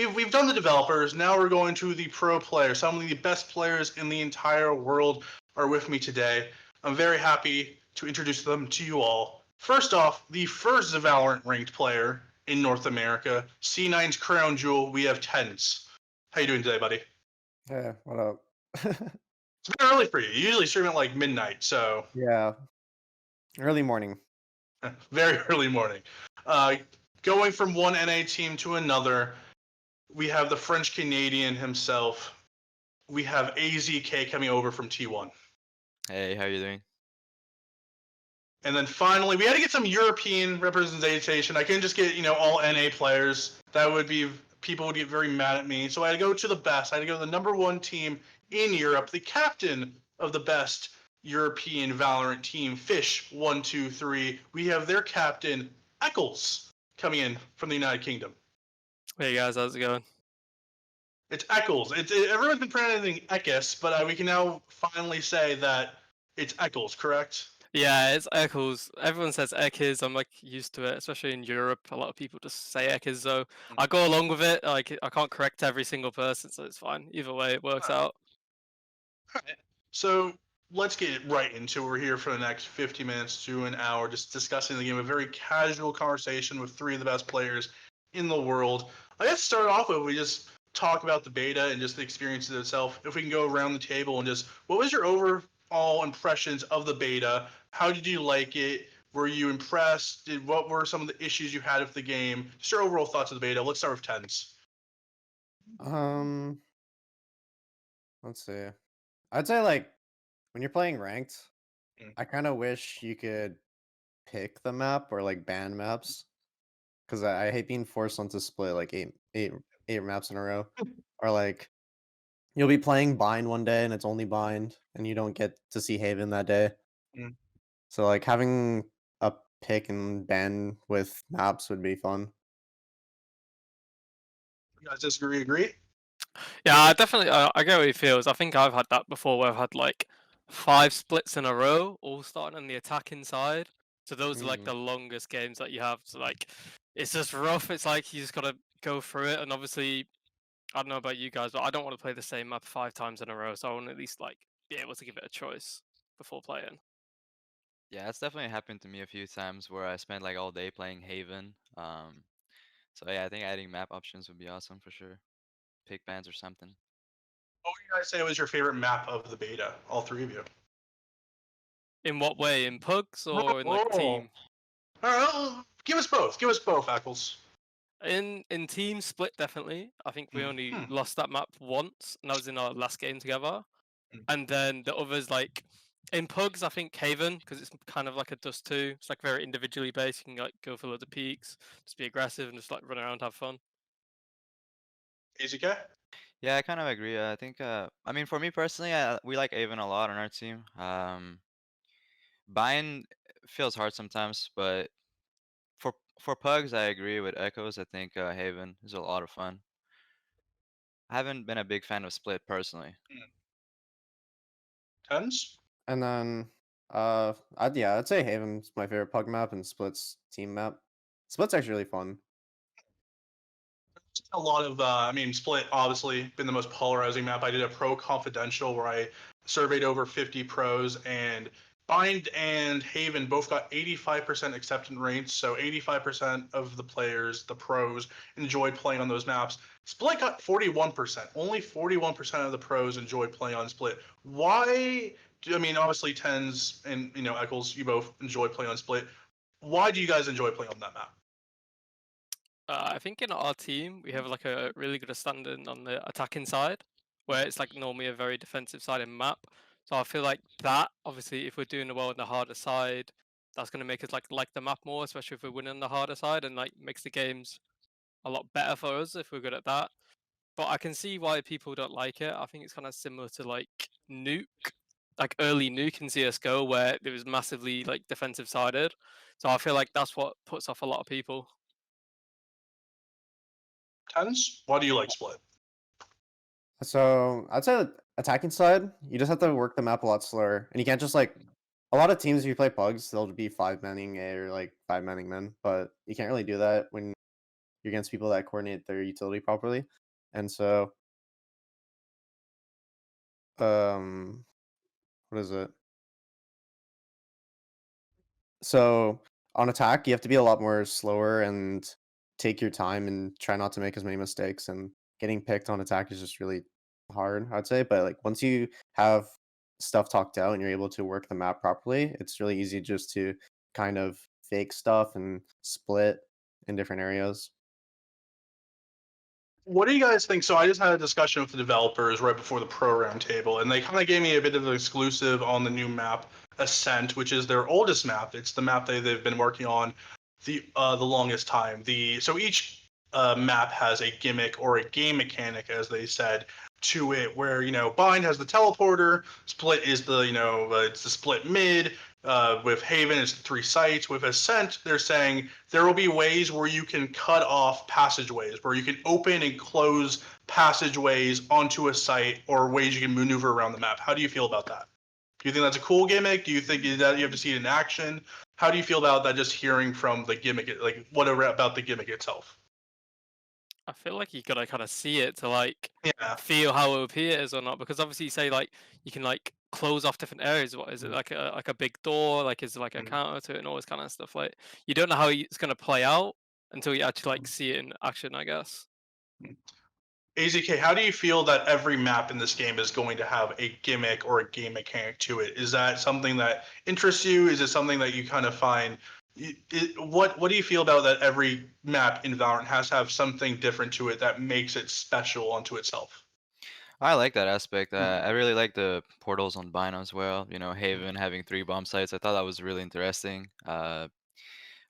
we've done the developers. Now we're going to the pro players. Some of the best players in the entire world are with me today. I'm very happy to introduce them to you all. First off, the first Valorant ranked player in North America, C9's crown jewel. We have TenZ. How you doing today, buddy? Yeah, what up? It's been early for you. You usually stream at like midnight, so Yeah, early morning. very early morning. Uh, Going from one NA team to another, we have the French Canadian himself. We have AZK coming over from T1. Hey, how you doing? And then finally, we had to get some European representation. I couldn't just get, all NA players. That would be, people would get very mad at me. So I had to go to the best. I had to go to the number one team in Europe, the captain of the best European Valorant team, Fish123. We have their captain, ec1s, coming in from the United Kingdom. Hey guys, how's it going? It's ec1s. Everyone's been pronouncing ec1s, but we can now finally say that it's ec1s, correct? Yeah, it's ec1s. Everyone says ec1s. I'm like used to it, especially in Europe. A lot of people just say ec1s, so I go along with it. Like I can't correct every single person, so it's fine. Either way, it works out. Alright. So let's get right into it. We're here for the next 50 minutes to an hour, just discussing the game. A very casual conversation with three of the best players in the world. I guess to start off with, we just talk about the beta and just the experience itself. If we can go around the table and just, what was your overall impressions of the beta? How did you like it? Were you impressed? What were some of the issues you had with the game? Just your overall thoughts of the beta. Let's start with TenZ. Um, let's see. I'd say like when you're playing ranked, Mm. I kind of wish you could pick the map or like ban maps because I hate being forced onto split like eight maps in a row, or like you'll be playing bind one day and it's only bind and you don't get to see Haven that day. Mm. So like having a pick and ban with maps would be fun. You guys disagree? Agree? Yeah, I definitely. I get what he feels. I think I've had that before, where I've had like 5 splits in a row, all starting on the attacking side. So those are like the longest games that you have. So like, it's just rough. It's like you just gotta go through it. And obviously, I don't know about you guys, but I don't want to play the same map 5 times in a row. So I want to at least like be able to give it a choice before playing. Yeah, it's definitely happened to me a few times where I spent like all day playing Haven. So yeah, I think adding map options would be awesome for sure. Pick bans or something. What would you guys say was your favorite map of the beta? All three of you. In what way? In pugs or in like team? Give us both. Give us both, ec1s. In team split, definitely. I think we only Mhm. lost that map once, and that was in our last game together. Mm. And then the others, like in pugs, I think Haven, because it's kind of like a dust 2. It's like very individually based. You can like go for loads of peaks, just be aggressive, and just like run around, have fun. AZK? Yeah, I kind of agree. I think, I mean, for me personally, we like Haven a lot on our team. Bind feels hard sometimes, but for pugs, I agree with ec1s. I think Haven is a lot of fun. I haven't been a big fan of Split personally. TenZ? And then, I'd say Haven's my favorite pug map and Split's team map. Split's actually really fun. A lot of, Split obviously been the most polarizing map. I did a pro confidential where I surveyed over 50 pros, and Bind and Haven both got 85% acceptance rates. So 85% of the players, the pros, enjoyed playing on those maps. Split got 41%. Only 41% of the pros enjoyed playing on Split. Why? Obviously TenZ and ec1s, you both enjoy playing on Split. Why do you guys enjoy playing on that map? I think in our team we have like a really good standing on the attacking side, where it's like normally a very defensive side in map. So I feel like that, obviously, if we're doing well on the harder side, that's going to make us like the map more, especially if we're winning on the harder side, and like makes the games a lot better for us if we're good at that. But I can see why people don't like it. I think it's kind of similar to like Nuke, like early Nuke in CS:GO, where it was massively like defensive sided. So I feel like that's what puts off a lot of people. TenZ? Why do you like Split? So I'd say the attacking side, you just have to work the map a lot slower, and you can't just like a lot of teams. If you play pugs, they'll be 5-manning A or like 5-manning men, but you can't really do that when you're against people that coordinate their utility properly. And so, what is it? So on attack, you have to be a lot more slower and take your time and try not to make as many mistakes. And getting picked on attack is just really hard, I'd say. But like once you have stuff talked out and you're able to work the map properly, it's really easy just to kind of fake stuff and split in different areas. What do you guys think? So I just had a discussion with the developers right before the pro roundtable, and they kind of gave me a bit of an exclusive on the new map, Ascent, which is their oldest map. It's the map they've been working on the longest time. So each map has a gimmick or a game mechanic, as they said, to it. Where Bind has the teleporter, Split is the it's the split mid. With Haven, it's 3 sites. With Ascent, they're saying there will be ways where you can cut off passageways, where you can open and close passageways onto a site, or ways you can maneuver around the map. How do you feel about that? Do you think that's a cool gimmick? Do you think that you have to see it in action? How do you feel about that? Just hearing from the gimmick, like whatever about the gimmick itself. I feel like you gotta kind of see it to like Yeah. feel how OP it is or not. Because obviously, you say like you can like close off different areas. What is it like a big door? Like is it like a counter to it and all this kind of stuff? Like you don't know how it's gonna play out until you actually like see it in action, I guess. AZK, how do you feel that every map in this game is going to have a gimmick or a game mechanic to it? Is that something that interests you? Is it something that you kind of find? What do you feel about that every map in Valorant has to have something different to it that makes it special onto itself? I like that aspect. I really like the portals on Bino as well. Haven having 3 bomb sites. I thought that was really interesting. But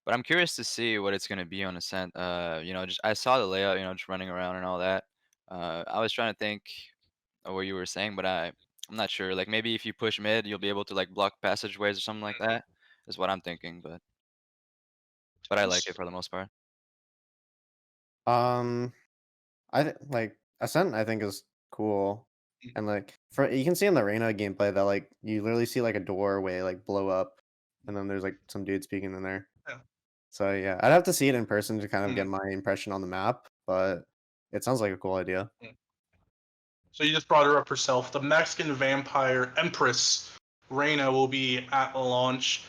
I'm curious to see what it's gonna be on Ascent. Just I saw the layout. Just running around and all that. I was trying to think of what you were saying, but I'm not sure. Like maybe if you push mid, you'll be able to like block passageways or something like that. Is what I'm thinking. But I like it for the most part. Um, like Ascent, I think is cool, and like for you can see in the Reyna gameplay that like you literally see like a doorway like blow up, and then there's like some dude speaking in there. Yeah. So yeah, I'd have to see it in person to kind of get Mhm. my impression on the map, but it sounds like a cool idea. So you just brought her up herself. The Mexican vampire Empress Reyna will be at launch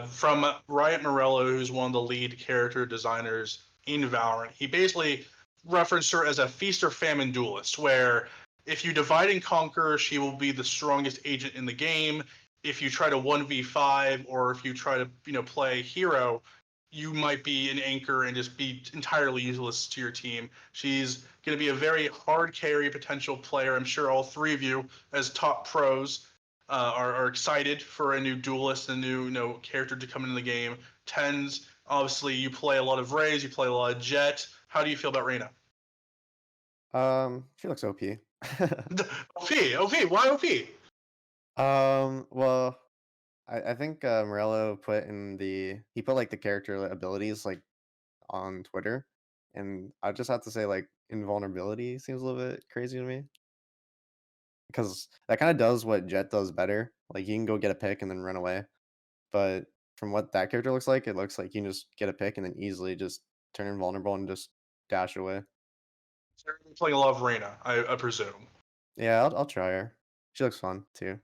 from Riot Morello, who's one of the lead character designers in Valorant. He basically referenced her as a feast or famine duelist, where if you divide and conquer, she will be the strongest agent in the game. If you try to 1v5, or if you try to play hero, you might be an anchor and just be entirely useless to your team. She's going to be a very hard carry potential player. I'm sure all 3 of you, as top pros, are excited for a new duelist, a new character to come into the game. TenZ, obviously, you play a lot of Raze, you play a lot of Jet. How do you feel about Reyna? She looks OP. OP, why OP? Well, I think Morello he put like the character abilities like on Twitter, and I just have to say like invulnerability seems a little bit crazy to me because that kind of does what Jet does better. Like you can go get a pick and then run away, but from what that character looks like, it looks like you can just get a pick and then easily just turn invulnerable and just dash away. So you're playing a lot of Reyna, I presume. Yeah, I'll try her. She looks fun too.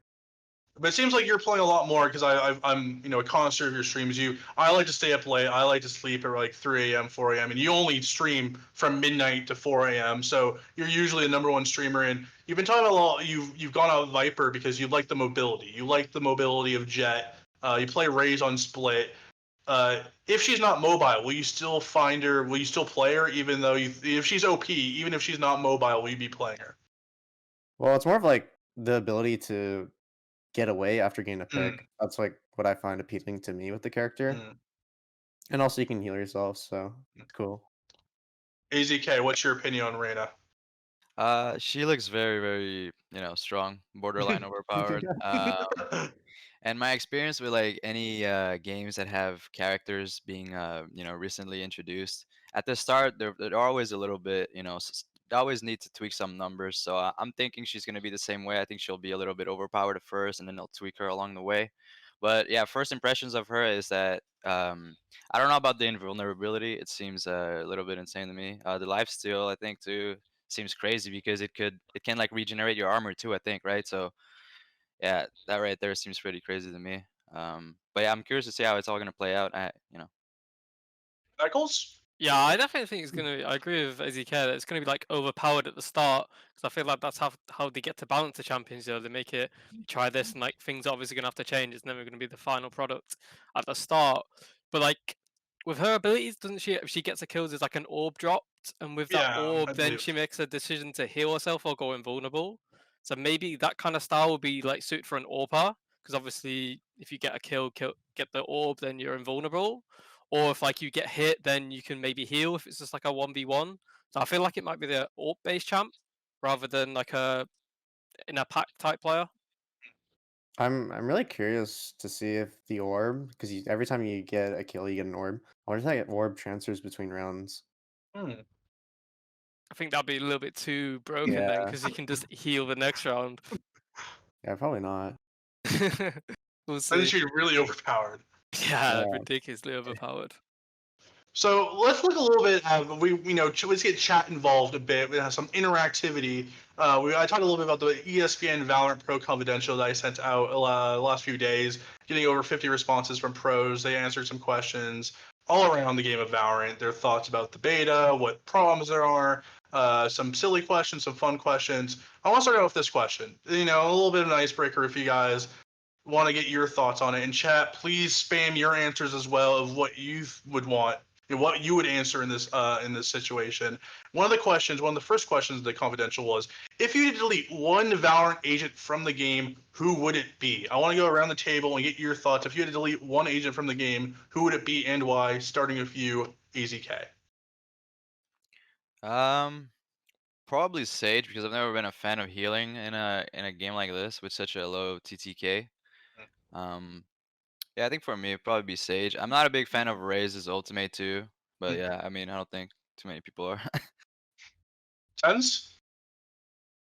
But it seems like you're playing a lot more because I'm a connoisseur of your streams. I like to stay up late. I like to sleep at like 3 a.m., 4 a.m. And you only stream from midnight to 4 a.m. So you're usually the #1 streamer. And you've been talking about a lot. You've gone out with Viper because you like the mobility. You like the mobility of Jet. You play Raze on Split. If she's not mobile, will you still find her? Will you still play her even though if she's OP, even if she's not mobile, will you be playing her? Well, it's more of like the ability to get away after getting a pick. That's like what I find appealing to me with the character. And also you can heal yourself, so cool. AZK, what's your opinion on Reyna? She looks very, very, strong, borderline overpowered. And my experience with like any games that have characters being, recently introduced, at the start they're always a little bit, they always need to tweak some numbers. So I'm thinking she's gonna be the same way. I think she'll be a little bit overpowered at first, and then they'll tweak her along the way. But yeah, first impressions of her is that I don't know about the invulnerability. It seems a little bit insane to me. The lifesteal, I think, too, seems crazy because it can like regenerate your armor too. I think, right? So yeah, that right there seems pretty crazy to me. But yeah, I'm curious to see how it's all gonna play out. Eccles? Yeah, I definitely think it's gonna. I agree with AZK that it's gonna be like overpowered at the start because I feel like that's how they get to balance the champions. You know, they make it try this and like things are obviously gonna have to change. It's never gonna be the final product at the start. But like with her abilities, doesn't she? If she gets a kill, there's like an orb dropped, and with that Yeah, orb, I then believe. she makes a decision to heal herself or go invulnerable. So maybe that kind of style would be like suited for an AWPer because obviously if you get a kill, get the orb, then you're invulnerable. Or if like you get hit, then you can maybe heal if it's just like a 1v1. So I feel like it might be the AWP based champ rather than like a in a pack type player. I'm really curious to see if the orb, because every time you get a kill, you get an orb. I wonder if that orb transfers between rounds. Hmm. I think that'd be a little bit too broken then Yeah. because you can just heal the next round. Yeah, probably not. We'll I think see. she's really overpowered. Yeah, Yeah. ridiculously overpowered. So let's look a little bit at let's get chat involved a bit. We have some interactivity. I talked a little bit about the ESPN Valorant Pro Confidential that I sent out the last few days, getting over 50 responses from pros. They answered some questions all around the game of Valorant, their thoughts about the beta, what problems there are, some silly questions, some fun questions. I want to start out with this question. A little bit of an icebreaker if you guys want to get your thoughts on it. In chat, please spam your answers as well of what you would want, what you would answer in this situation. One of the first questions of the confidential was, if you delete one Valorant agent from the game, who would it be? I want to go around the table and get your thoughts. If you had to delete one agent from the game, who would it be and why? Starting with you, AZK. Probably Sage because I've never been a fan of healing in a game like this with such a low TTK. Yeah, I think for me it'd probably be Sage. I'm not a big fan of Raze's ultimate too, but yeah, I mean I don't think too many people are. TenZ?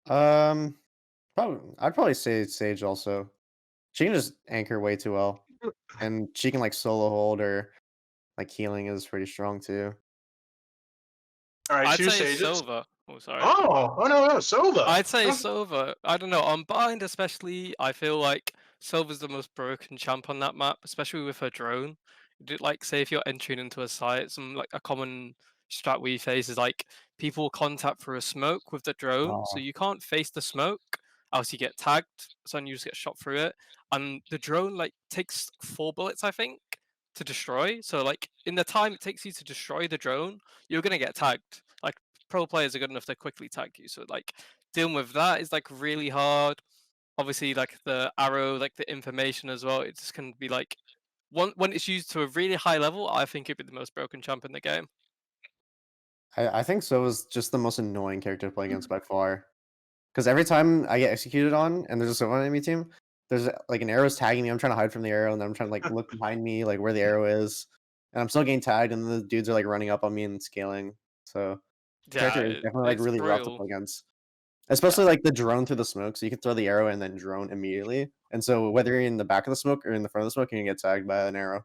I'd probably say Sage also. She can just anchor way too well, and she can like solo hold or like healing is pretty strong too. All right, I'd two say Sages. Sova. Oh, sorry. Oh no, Sova. I'd say Sova. I don't know. On Bind, especially, I feel like Sova's the most broken champ on that map, especially with her drone. Like, say, if you're entering into a site, some like a common strat we face is like people contact through a smoke with the drone, so Oh, you can't face the smoke, else you get tagged, so you just get shot through it. And the drone like takes 4 bullets, I think, to destroy. So like in the time it takes you to destroy the drone, you're gonna get tagged. Like pro players are good enough to quickly tag you. So like dealing with that is like really hard. Obviously, like the arrow, like the information as well. It just can be like when it's used to a really high level. I think it'd be the most broken champ in the game. I think Sova's just the most annoying character to play against by far. Because every time I get executed on and there's a Sova enemy team, there's like an arrow's tagging me. I'm trying to hide from the arrow, and then I'm trying to like look behind me, like where the arrow is, and I'm still getting tagged, and the dudes are like running up on me and scaling. So the Yeah, character is definitely like it's really rough to brutal. play against. Especially like the drone through the smoke, so you can throw the arrow and then drone immediately. And so whether you're in the back of the smoke or in the front of the smoke, you can get tagged by an arrow.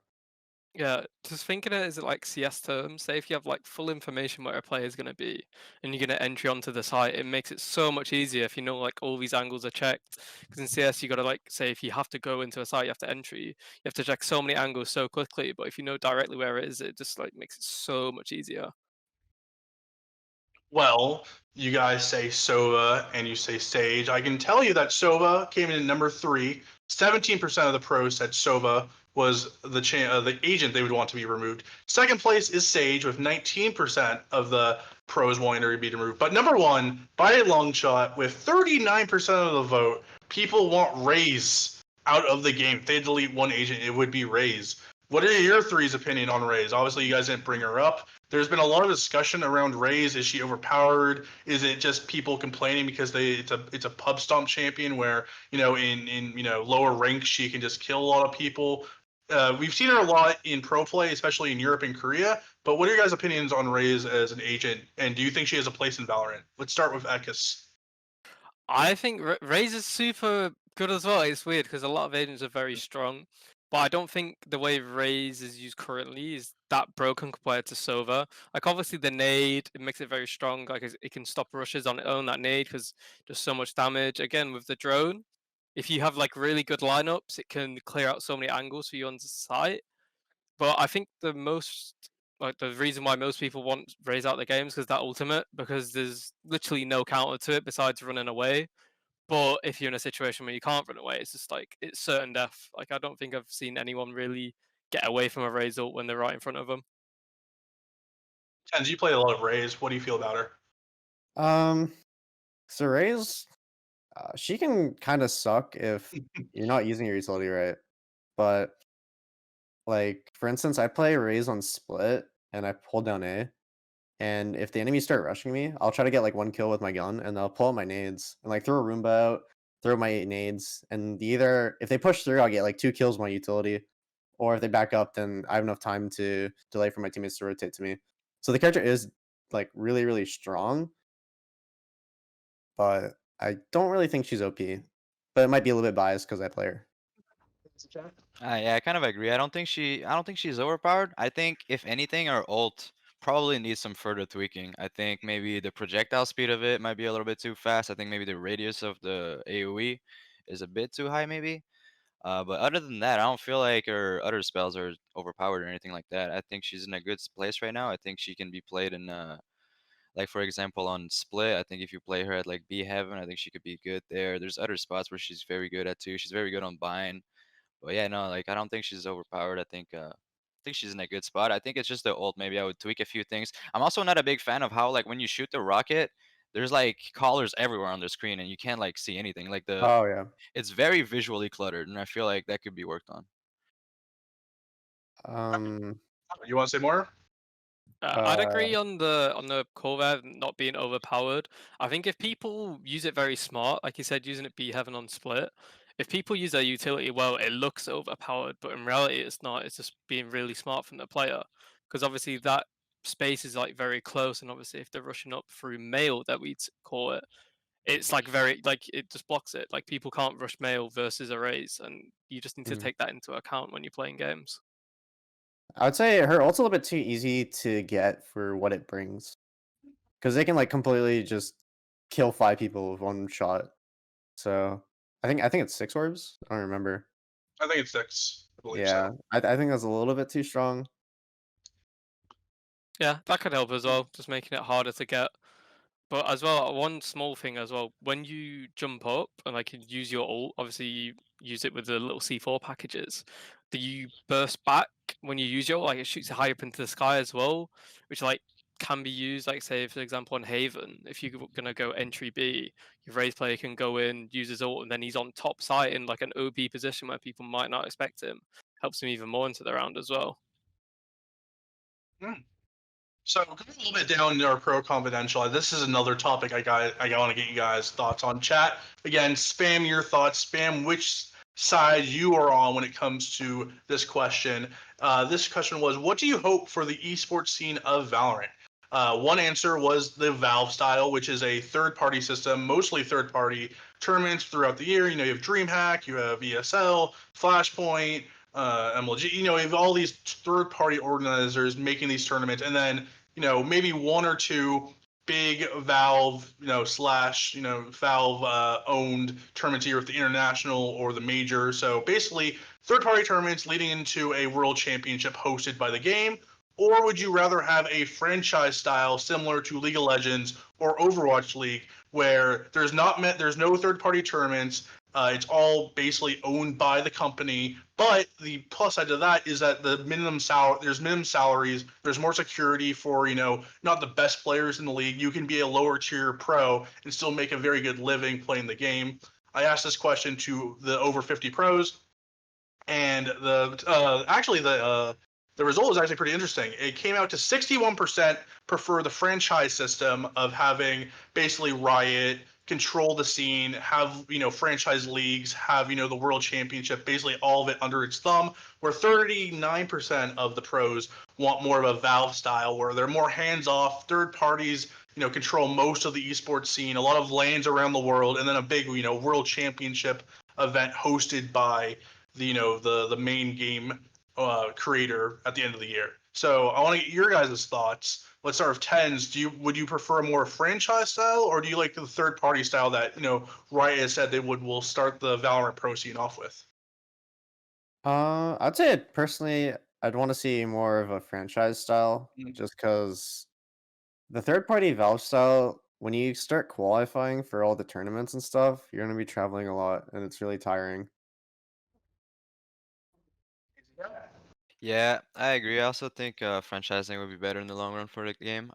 Yeah, just thinking it as like CS terms, say if you have like full information where a player is going to be and you're going to entry onto the site, it makes it so much easier if you know like all these angles are checked. Because in CS, you got to like say if you have to go into a site, you have to entry, you have to check so many angles so quickly. But if you know directly where it is, it just like makes it so much easier. Well, you guys say Sova and you say Sage. I can tell you that Sova came in at number 3. 17% of the pros said Sova was the agent they would want to be removed. Second place is Sage with 19% of the pros wanting to be removed. But number 1, by a long shot, with 39% of the vote, people want Raze out of the game. If they delete one agent, it would be Raze. What are your three's opinion on Raze? Obviously, you guys didn't bring her up. There's been a lot of discussion around Raze. Is she overpowered? Is it just people complaining because it's a pub stomp champion where in lower ranks she can just kill a lot of people? We've seen her a lot in pro play, especially in Europe and Korea. But what are your guys' opinions on Raze as an agent? And do you think she has a place in Valorant? Let's start with ec1s. I think Raze is super good as well. It's weird because a lot of agents are very strong. But I don't think the way Raze is used currently is that broken compared to Sova. Like obviously the nade, it makes it very strong. Like it can stop rushes on its own, that nade, because does so much damage. Again with the drone, if you have like really good lineups, it can clear out so many angles for you on the site. But I think the reason why most people want Raze out the game is because that ultimate, because there's literally no counter to it besides running away. But if you're in a situation where you can't run away, it's just like it's certain death. Like I don't think I've seen anyone really get away from a Raze ult when they're right in front of them. TenZ, you play a lot of Raze. What do you feel about her? So Raze, she can kind of suck if you're not using your utility right. But like for instance, I play Raze on split and I hold down A. And if the enemies start rushing me, I'll try to get like one kill with my gun, and I'll pull out my nades and like throw a Roomba out, throw my nades, and either if they push through, I'll get like 2 kills with my utility, or if they back up, then I have enough time to delay for my teammates to rotate to me. So the character is like really, really strong, but I don't really think she's OP. But it might be a little bit biased because I play her. Yeah, I kind of agree. I don't think she's overpowered. I think if anything, her ult probably needs some further tweaking. I think maybe the projectile speed of it might be a little bit too fast. I think maybe the radius of the AoE is a bit too high, maybe. But other than that, I don't feel like her other spells are overpowered or anything like that. I think she's in a good place right now. I think she can be played in, like for example, on split. I think if you play her at like B Heaven, I think she could be good there. There's other spots where she's very good at too. She's very good on bind. But yeah, no, like I don't think she's overpowered. I think she's in a good spot. I think it's just the ult. Maybe I would tweak a few things. I'm also not a big fan of how like when you shoot the rocket, there's like colors everywhere on the screen and you can't like see anything. Like Oh yeah. it's very visually cluttered, and I feel like that could be worked on. You want to say more? I'd agree on the core not being overpowered. I think if people use it very smart, like you said, using it B Heaven on split, if people use their utility well, it looks overpowered, but in reality, it's not. It's just being really smart from the player, because obviously that space is like very close, and obviously if they're rushing up through mail, that we'd call it, it's like very like it just blocks it. Like people can't rush mail versus arrays, and you just need to take that into account when you're playing games. I would say her ult's a little bit too easy to get for what it brings, because they can like completely just kill 5 people with one shot. So I think it's 6 orbs. I don't remember. I think it's 6. I believe Yeah, so. I think that's a little bit too strong. Yeah, that could help as well, just making it harder to get. But as well, one small thing as well, when you jump up and like use your ult, obviously you use it with the little C4 packages. Do you burst back when you use your ult? Like it shoots high up into the sky as well, which like can be used, like say for example on Haven, if you're gonna go entry B, your Raze player can go in, use his ult, and then he's on top site in like an OB position where people might not expect him. Helps him even more into the round as well. So going a little bit down to our pro confidential, this is another topic I want to get you guys' thoughts on. Chat again, spam your thoughts, spam which side you are on when it comes to this question. This question was, what do you hope for the esports scene of Valorant? One answer was the Valve style, which is a third-party system, mostly third-party tournaments throughout the year. You know, you have DreamHack, you have ESL, Flashpoint, MLG. You know, you have all these third-party organizers making these tournaments, and then maybe 1 or 2 big Valve, Valve owned tournaments here with the international or the major. So basically, third-party tournaments leading into a world championship hosted by the game. Or would you rather have a franchise style similar to League of Legends or Overwatch League, where there's no third-party tournaments? It's all basically owned by the company. But the plus side to that is that there's minimum salaries. There's more security for not the best players in the league. You can be a lower tier pro and still make a very good living playing the game. I asked this question to the over 50 pros, and the result was actually pretty interesting. It came out to 61% prefer the franchise system of having basically Riot control the scene, have franchise leagues, have the world championship, basically all of it under its thumb, where 39% of the pros want more of a Valve style where they're more hands-off, third parties control most of the esports scene, a lot of LANs around the world, and then a big world championship event hosted by the main game creator at the end of the year. So I want to get your guys' thoughts. Let's start with TenZ. Would you prefer a more franchise style, or do you like the third party style that Rita said they will start the Valorant Pro scene off with? I'd say personally, I'd want to see more of a franchise style, just because the third party Valve style, when you start qualifying for all the tournaments and stuff, you're gonna be traveling a lot, and it's really tiring. Yeah, I agree. I also think franchising would be better in the long run for the game.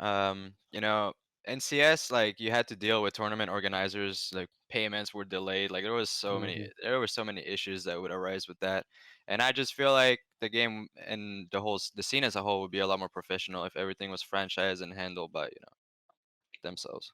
NCS, like you had to deal with tournament organizers, like payments were delayed. Like there were so many issues that would arise with that. And I just feel like the game and the scene as a whole would be a lot more professional if everything was franchised and handled by, themselves.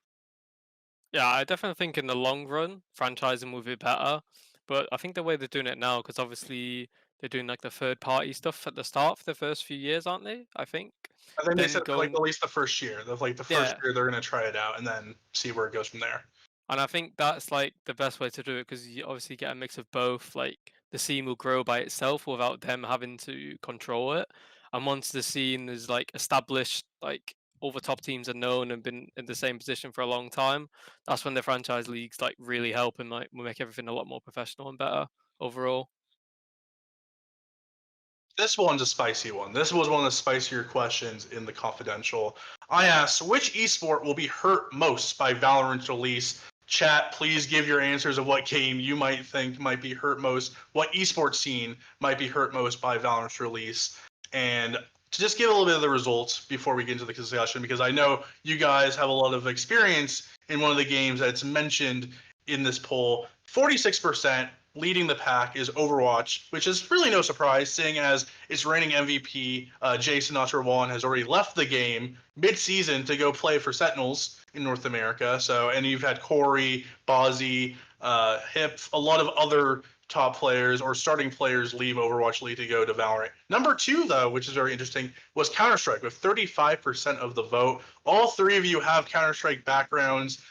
Yeah, I definitely think in the long run, franchising will be better. But I think the way they're doing it now, because obviously they're doing like the third party stuff at the start for the first few years, aren't they? I think. I think they Then said for like going, at least the first year. The first yeah, year they're gonna try it out and then see where it goes from there. and I think that's like the best way to do it because you obviously get a mix of both. Like the scene will grow by itself without them having to control it. And once the scene is like established, like all the top teams are known and been in the same position for a long time, that's when the franchise leagues like really help and like will make everything a lot more professional and better overall. This one's a spicy one. This was one of the spicier questions in the confidential. I asked, which esport will be hurt most by Valorant's release? Chat, please give your answers of what game you might think might be hurt most, what esports scene might be hurt most by Valorant's release. And to just give a little bit of the results before we get into the discussion, because I know you guys have a lot of experience in one of the games that's mentioned in this poll. 46% leading the pack is Overwatch, which is really no surprise, seeing as its reigning MVP, Jason Ocherwan, has already left the game mid-season to go play for Sentinels in North America. So, and you've had Corey, Bozzy, Hip, a lot of other top players or starting players leave Overwatch League to go to Valorant. Number 2, though, which is very interesting, was Counter-Strike with 35% of the vote. All three of you have Counter-Strike backgrounds.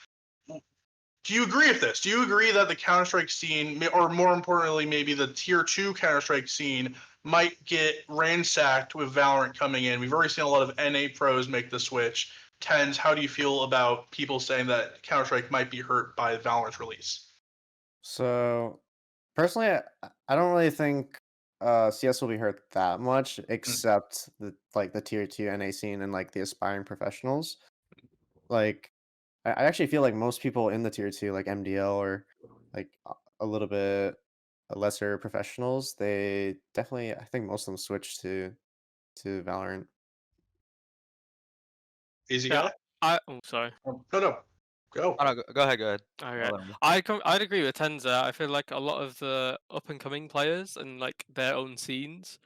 Do you agree with this? Do you agree that the Counter-Strike scene, or more importantly, maybe the Tier 2 Counter-Strike scene, might get ransacked with Valorant coming in? We've already seen a lot of NA pros make the switch. TenZ, how do you feel about people saying that Counter-Strike might be hurt by Valorant's release? So, personally, I don't really think CS will be hurt that much, except the tier 2 NA scene and like the aspiring professionals. Like, I actually feel like most people in the tier 2, like MDL or like a little bit lesser professionals, they definitely, I think most of them switch to Valorant. Easy Yeah, guy? sorry. No. Go. Oh, no, go ahead. Okay. I'll let him. I'd agree with TenZ. I feel like a lot of the up and coming players and like their own scenes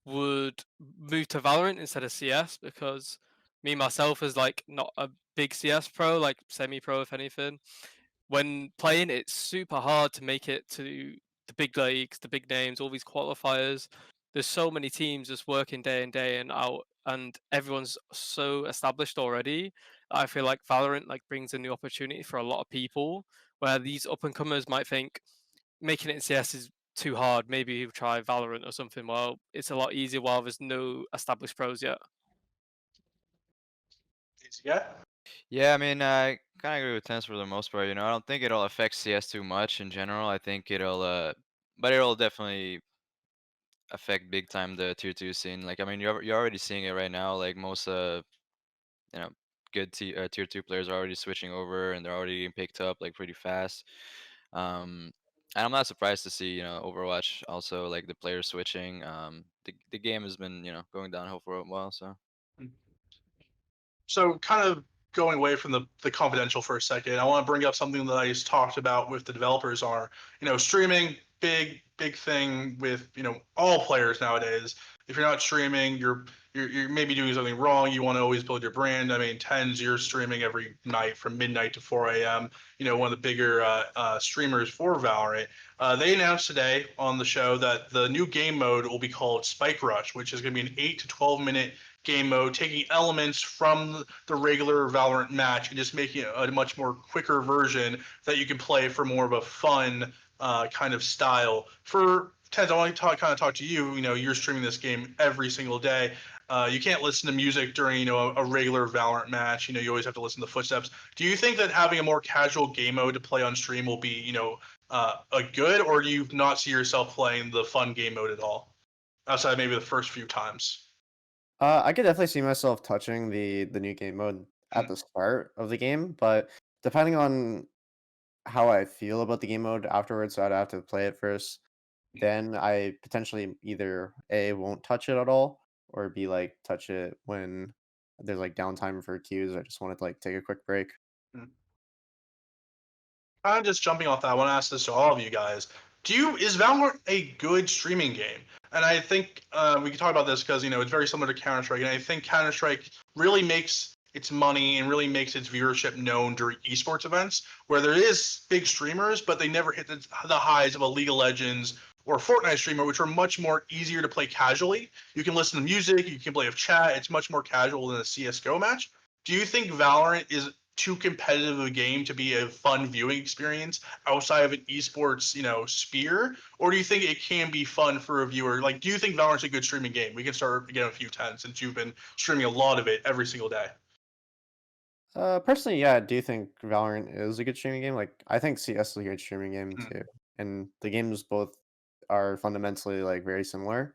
would move to Valorant instead of CS because me myself is like not a big CS pro, like semi pro if anything. When playing, it's super hard to make it to the big leagues, the big names, all these qualifiers. There's so many teams just working day in day and out, and everyone's so established already. I feel like Valorant like brings a new opportunity for a lot of people, where these up and comers might think making it in CS is too hard. Maybe you try Valorant or something. Well, it's a lot easier while there's no established pros yet. Easy guy? Yeah, I mean, I kind of agree with TenZ for the most part. I don't think it'll affect CS too much in general. I think but it'll definitely affect big time the tier 2 scene. Like, I mean, you're already seeing it right now. Like most you know good tier 2 players are already switching over and they're already getting picked up like pretty fast. And I'm not surprised to see Overwatch also like the players switching. The game has been going downhill for a while, so. So kind of going away from the confidential for a second, I want to bring up something that I just talked about with the developers are, streaming, big thing with, all players nowadays. If you're not streaming, you're maybe doing something wrong. You want to always build your brand. I mean, TenZ, you're streaming every night from midnight to 4 a.m. One of the bigger streamers for Valorant. They announced today on the show that the new game mode will be called Spike Rush, which is going to be an 8 to 12 minute game mode, taking elements from the regular Valorant match and just making it a much more quicker version that you can play for more of a fun kind of style. For TenZ, I want to kind of talk to you. You know, you're streaming this game every single day. You can't listen to music during, a regular Valorant match. You always have to listen to footsteps. Do you think that having a more casual game mode to play on stream will be, a good, or do you not see yourself playing the fun game mode at all, outside maybe the first few times? I could definitely see myself touching the new game mode at the start of the game, but depending on how I feel about the game mode afterwards, so I'd have to play it first. Then I potentially either A, won't touch it at all, or B, like touch it when there's like downtime for queues. I just wanted to like take a quick break. Kind of just jumping off that, I want to ask this to all of you guys. Is Valorant a good streaming game? And I think we can talk about this because it's very similar to Counter-Strike, and I think Counter-Strike really makes its money and really makes its viewership known during esports events, where there is big streamers, but they never hit the highs of a League of Legends or Fortnite streamer, which are much more easier to play casually. You can listen to music, you can play with chat. It's much more casual than a CS:GO match. Do you think Valorant is too competitive a game to be a fun viewing experience outside of an esports, sphere? Or do you think it can be fun for a viewer? Like, do you think Valorant's a good streaming game? We can start again with you, TenZ, since you've been streaming a lot of it every single day. Personally, yeah, I do think Valorant is a good streaming game. Like, I think CS is a good streaming game too, and the games both are fundamentally like very similar.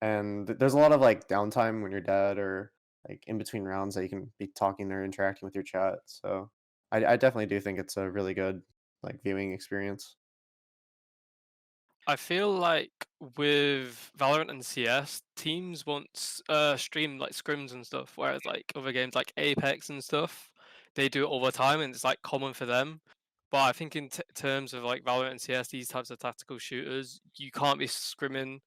And there's a lot of like downtime when you're dead or like in between rounds that you can be talking or interacting with your chat. So I definitely do think it's a really good like viewing experience. I feel like with Valorant and CS, teams won't stream like scrims and stuff, whereas like other games like Apex and stuff, they do it all the time and it's like common for them. But I think in terms of like Valorant and CS, these types of tactical shooters, you can't be scrimming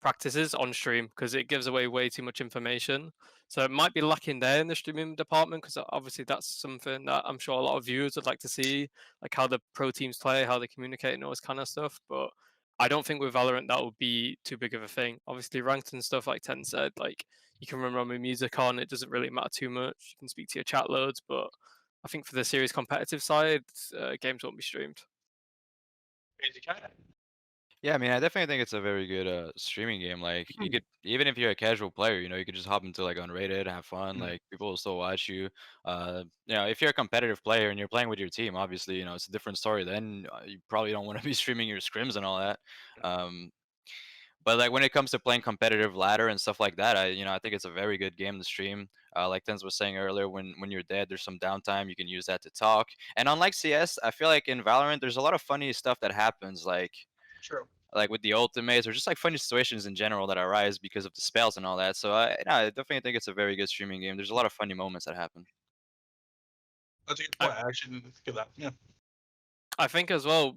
practices on stream because it gives away way too much information. So it might be lacking there in the streaming department because obviously that's something that I'm sure a lot of viewers would like to see, like how the pro teams play, how they communicate, and all this kind of stuff. But I don't think with Valorant that would be too big of a thing. Obviously, ranked and stuff like TenZ said, like you can run with music on, it doesn't really matter too much. You can speak to your chat loads, but I think for the serious competitive side, games won't be streamed. Yeah, I mean, I definitely think it's a very good streaming game. Like, you could, even if you're a casual player, you could just hop into like unrated, have fun. Like, people will still watch you. If you're a competitive player and you're playing with your team, obviously, it's a different story. Then you probably don't want to be streaming your scrims and all that. But like when it comes to playing competitive ladder and stuff like that, I think it's a very good game to stream. Like TenZ was saying earlier, when you're dead, there's some downtime. You can use that to talk. And unlike CS, I feel like in Valorant, there's a lot of funny stuff that happens. True. Like with the ultimates or just like funny situations in general that arise because of the spells and all that. So I definitely think it's a very good streaming game. There's a lot of funny moments that happen. That's a good point. I actually didn't think of that. Yeah. I think as well,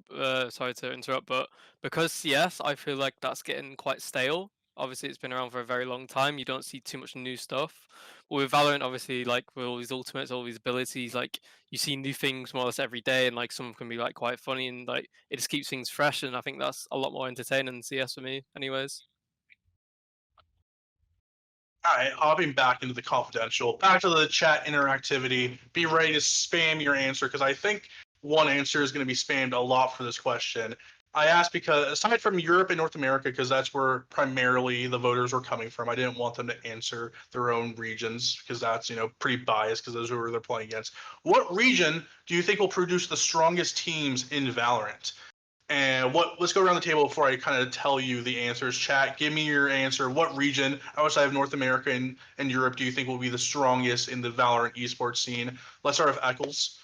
sorry to interrupt, but because CS, I feel like that's getting quite stale. Obviously, it's been around for a very long time. You don't see too much new stuff. But with Valorant, obviously, like with all these ultimates, all these abilities, like you see new things more or less every day, and like some can be like quite funny, and like it just keeps things fresh. And I think that's a lot more entertaining than CS for me, anyways. All right, hopping back into the confidential, back to the chat interactivity. Be ready to spam your answer because I think one answer is going to be spammed a lot for this question. I asked because aside from Europe and North America, because that's where primarily the voters were coming from, I didn't want them to answer their own regions because that's pretty biased because those are who they're playing against. What region do you think will produce the strongest teams in Valorant? And let's go around the table before I kind of tell you the answers. Chat, give me your answer. What region outside of North America and Europe do you think will be the strongest in the Valorant esports scene? Let's start with Eccles.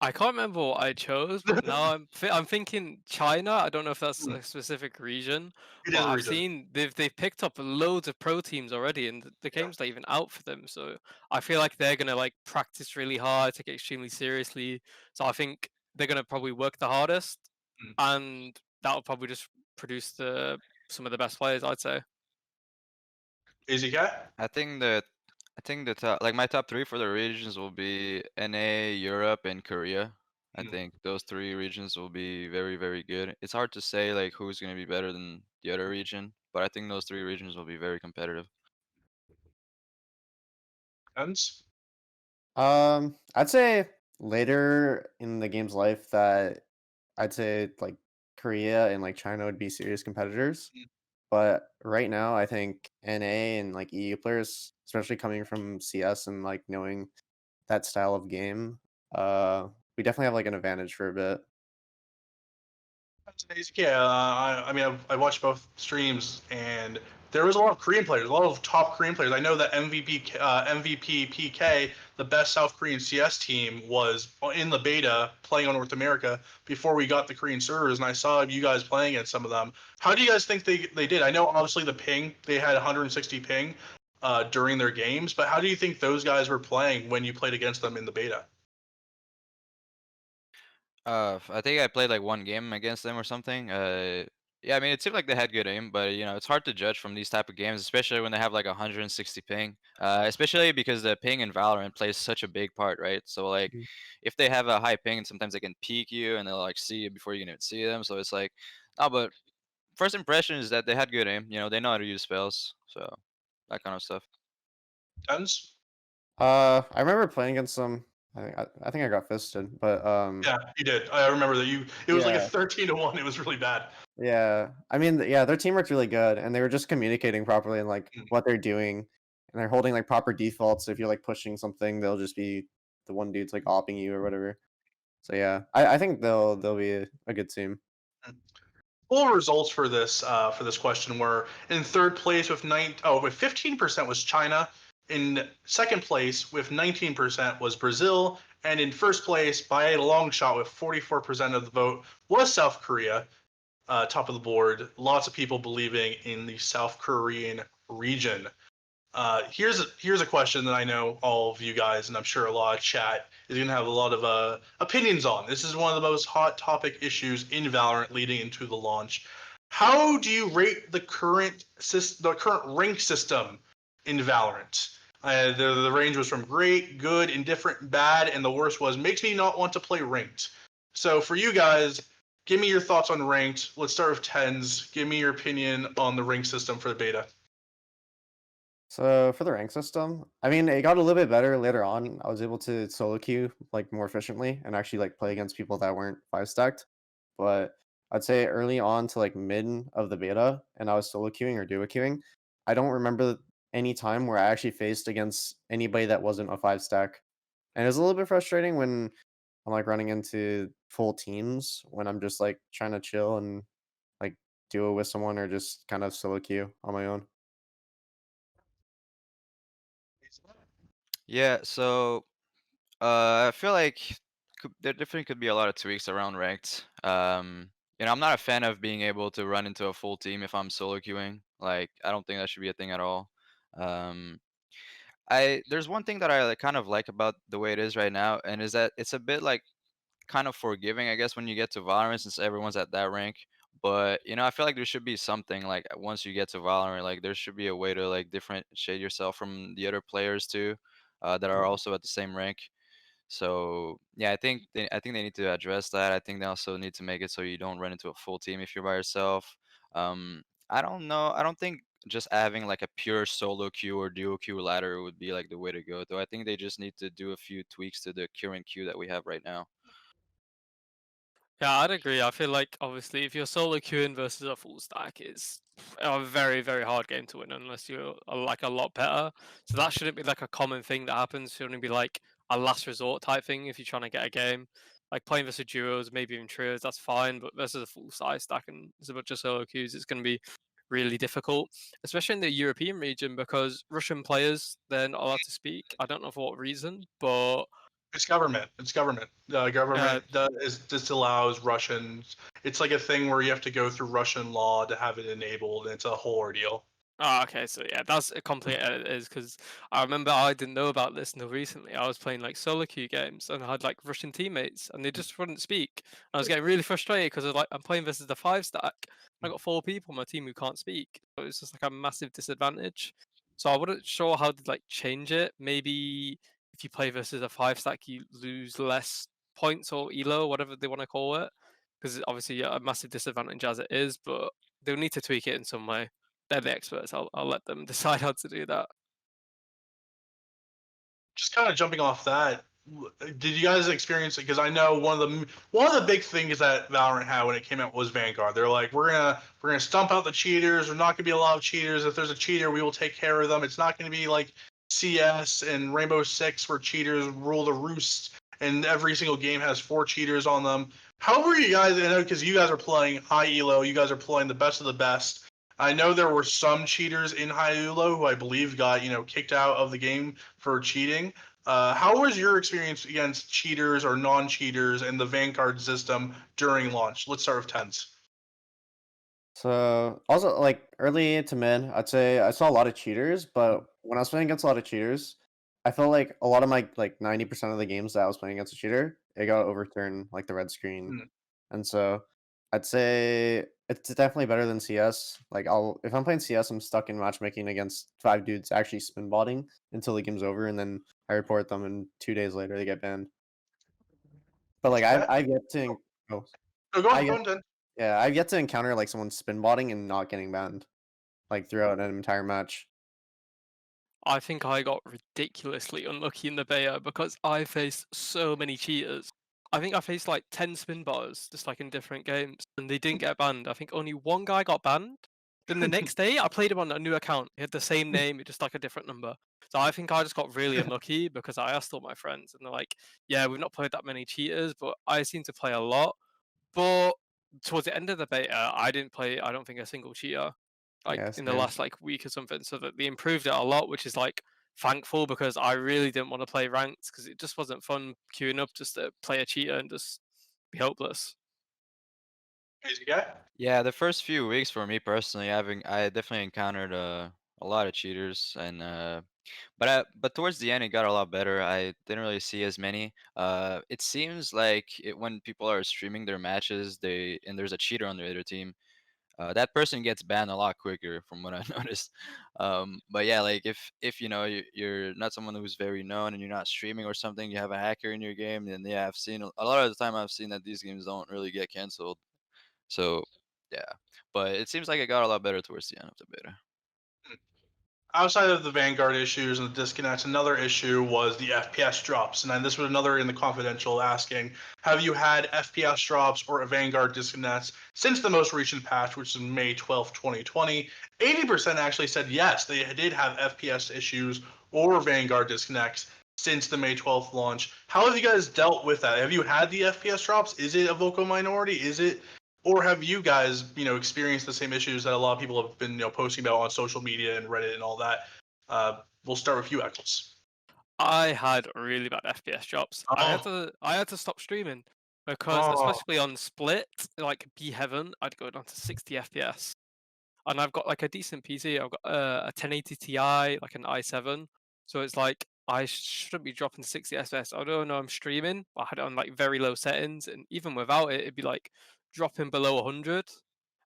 I can't remember what I chose, but now I'm thinking China. I don't know if that's a specific region, It but is a I've region. seen they've picked up loads of pro teams already, and the game's not even out for them. So I feel like they're gonna like practice really hard, take it extremely seriously. So I think they're gonna probably work the hardest, and that'll probably just produce some of the best players, I'd say. AZK? I think the top, like my top three for the regions will be NA, Europe, and Korea. I think those three regions will be very, very good. It's hard to say like who's going to be better than the other region, but I think those three regions will be very competitive. TenZ? I'd say later in the game's life that I'd say like Korea and like China would be serious competitors. But right now, I think NA and like EU players, especially coming from CS and like knowing that style of game, we definitely have like an advantage for a bit. Yeah, I mean, I watched both streams, and there was a lot of Korean players, a lot of top Korean players. I know that MVP PK, the best South Korean CS team, was in the beta playing on North America before we got the Korean servers, and I saw you guys playing against some of them. How do you guys think they did? I know obviously the ping, they had 160 ping during their games, but how do you think those guys were playing when you played against them in the beta? I think I played like one game against them or something. Yeah, I mean, it seemed like they had good aim, but it's hard to judge from these type of games, especially when they have like 160 ping. Especially because the ping in Valorant plays such a big part, right? So like, Mhm. if they have a high ping, sometimes they can peek you and they'll like see you before you can even see them. So it's like, no, but first impression is that they had good aim. They know how to use spells, so that kind of stuff. TenZ? I remember playing against them. I think I got fisted, but Yeah, you did. I remember that you. It was like a yeah. 13-1. It was really bad. Yeah, I mean, yeah, their teamwork's really good, and they were just communicating properly and like Mm. what they're doing, and they're holding like proper defaults. So if you're like pushing something, they'll just be the one dude's like opping you or whatever. So yeah, I think they'll be a good team. Full results for this question were in third place with 15% was China. In second place with 19% was Brazil, and in first place by a long shot with 44% of the vote was South Korea. Top of the board. Lots of people believing in the South Korean region. Here's a question that I know all of you guys, and I'm sure a lot of chat is going to have a lot of opinions on. This is one of the most hot topic issues in Valorant leading into the launch. How do you rate the current rank system in Valorant? The range was from great, good, indifferent, bad, and the worst was makes me not want to play ranked. So for you guys, give me your thoughts on ranked. Let's start with TenZ. Give me your opinion on the rank system for the beta. So for the rank system, I mean, it got a little bit better later on. I was able to solo queue like more efficiently and actually like play against people that weren't 5 stacked. But I'd say early on to like mid of the beta, and I was solo queuing or duo queuing. I don't remember any time where I actually faced against anybody that wasn't a 5 stack, and it was a little bit frustrating when I'm like running into full teams when I'm just like trying to chill and like duo with someone or just kind of solo queue on my own. Yeah, so I feel like there definitely could be a lot of tweaks around ranked. I'm not a fan of being able to run into a full team if I'm solo queuing. Like, I don't think that should be a thing at all. Um, there's one thing that I kind of like about the way it is right now, and is that it's a bit like kind of forgiving, I guess, when you get to Valorant since everyone's at that rank. But I feel like there should be something like once you get to Valorant, like there should be a way to like differentiate yourself from the other players too, that are also at the same rank. So yeah, I think they need to address that. I think they also need to make it so you don't run into a full team if you're by yourself. I don't know. I don't think just having like a pure solo queue or duo queue ladder would be like the way to go. Though I think they just need to do a few tweaks to the current queue that we have right now. Yeah, I'd agree. I feel like obviously if you're solo queuing versus a full stack, it's a very, very hard game to win unless you're like a lot better. So that shouldn't be like a common thing that happens. It shouldn't be like a last resort type thing if you're trying to get a game. Like playing versus duos, maybe even trios, that's fine. But versus a full size stack and there's a bunch of solo queues, it's going to be really difficult, especially in the European region because Russian players, they're not allowed to speak. I don't know for what reason, but It's government. It's government. The uh, government disallows Russians. It's like a thing where you have to go through Russian law to have it enabled, and it's a whole ordeal. oh, okay, so yeah, that's a complicated it is because I remember I didn't know about this until recently. I was playing like solo queue games and I had like Russian teammates and they just wouldn't speak. I was getting really frustrated because like I'm playing versus the 5 stack. I got 4 people on my team who can't speak. So it's just like a massive disadvantage. So I wasn't sure how to like change it. Maybe if you play versus a 5 stack, you lose less points or elo, whatever they want to call it, because obviously a massive disadvantage as it is. But they'll need to tweak it in some way. They're the experts. I'll let them decide how to do that. Just kind of jumping off that, did you guys experience it? Because I know one of the big things that Valorant had when it came out was Vanguard. They're like, we're gonna stump out the cheaters. There's not gonna be a lot of cheaters. If there's a cheater, we will take care of them. It's not gonna be like CS and Rainbow Six where cheaters rule the roost and every single game has 4 cheaters on them. How were you guys? I know because you guys are playing high elo. You guys are playing the best of the best. I know there were some cheaters in high elo who I believe got kicked out of the game for cheating. How was your experience against cheaters or non-cheaters in the Vanguard system during launch? Let's start with TenZ. So also like early to mid, I'd say I saw a lot of cheaters, but when I was playing against a lot of cheaters, I felt like a lot of my like 90% of the games that I was playing against a cheater, it got overturned like the red screen. Mm. And so I'd say it's definitely better than CS. Like if I'm playing CS, I'm stuck in matchmaking against 5 dudes actually spin botting until the game's over, and then I report them, and 2 days later they get banned. But like I've yet to oh, Oh, go I on, get go on, Dan. yeah, I've yet to encounter like someone spin botting and not getting banned, like throughout an entire match. I think I got ridiculously unlucky in the beta because I faced so many cheaters. I think I faced like 10 spin botters just like in different games, and they didn't get banned. I think only one guy got banned. Then the next day, I played him on a new account. He had the same name, just like a different number. So I think I just got really unlucky because I asked all my friends, and they're like, "Yeah, we've not played that many cheaters, but I seem to play a lot." But towards the end of the beta, I didn't play, I don't think, a single cheater like Yeah, in the same. last like week or something. So that they improved it a lot, which is like thankful because I really didn't want to play ranked because it just wasn't fun queuing up just to play a cheater and just be hopeless. Easy guy. Yeah, the first few weeks for me personally, I definitely encountered a lot of cheaters, and but towards the end it got a lot better. I didn't really see as many. It seems like when people are streaming their matches, and there's a cheater on the other team, that person gets banned a lot quicker from what I've noticed. But yeah, like if you're not someone who's very known and you're not streaming or something, you have a hacker in your game, then yeah, I've seen a lot of the time I've seen that these games don't really get canceled. So yeah, but it seems like it got a lot better towards the end of the beta. Outside of the Vanguard issues and the disconnects, another issue was the FPS drops. And then this was another in the confidential asking, have you had FPS drops or a Vanguard disconnects since the most recent patch, which is May 12th, 2020? 80% actually said yes, they did have FPS issues or Vanguard disconnects since the May 12th launch. How have you guys dealt with that? Have you had the FPS drops? Is it a vocal minority? Is it, or have you guys, experienced the same issues that a lot of people have been, posting about on social media and Reddit and all that? We'll start with you, Eccles. I had really bad FPS drops. I had to stop streaming because especially on Split, like B Heaven, I'd go down to 60 FPS. And I've got like a decent PC. I've got a 1080 Ti, like an i7. So it's like I shouldn't be dropping 60 FPS. I don't know I'm streaming. I had it on like very low settings, and even without it, it'd be like dropping below 100.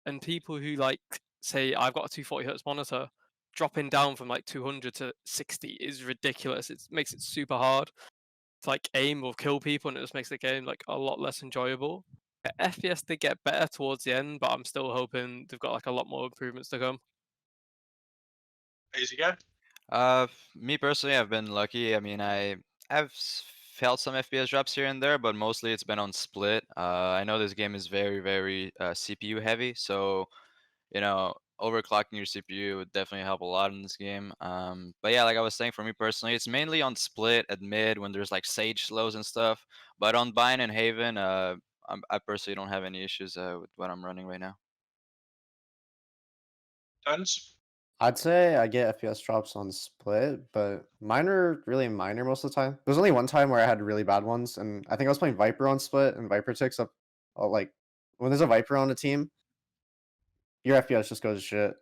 And people who like say I've got a 240 hertz monitor, dropping down from like 200 to 60 is ridiculous. It makes it super hard to like aim or kill people, and it just makes the game like a lot less enjoyable. FPS did get better towards the end, but I'm still hoping they've got like a lot more improvements to come. Easy guy. Me personally, I've been lucky. I mean, I've felt some FPS drops here and there, but mostly it's been on Split. I know this game is very, very CPU heavy, so overclocking your CPU would definitely help a lot in this game. But yeah, like I was saying, for me personally, it's mainly on Split at mid when there's like Sage slows and stuff. But on Bind and Haven, I personally don't have any issues with what I'm running right now. TenZ. I'd say I get FPS drops on Split, but mine are really minor most of the time. There's only one time where I had really bad ones, and I think I was playing Viper on Split, and Viper takes up like when there's a Viper on a team, your FPS just goes to shit.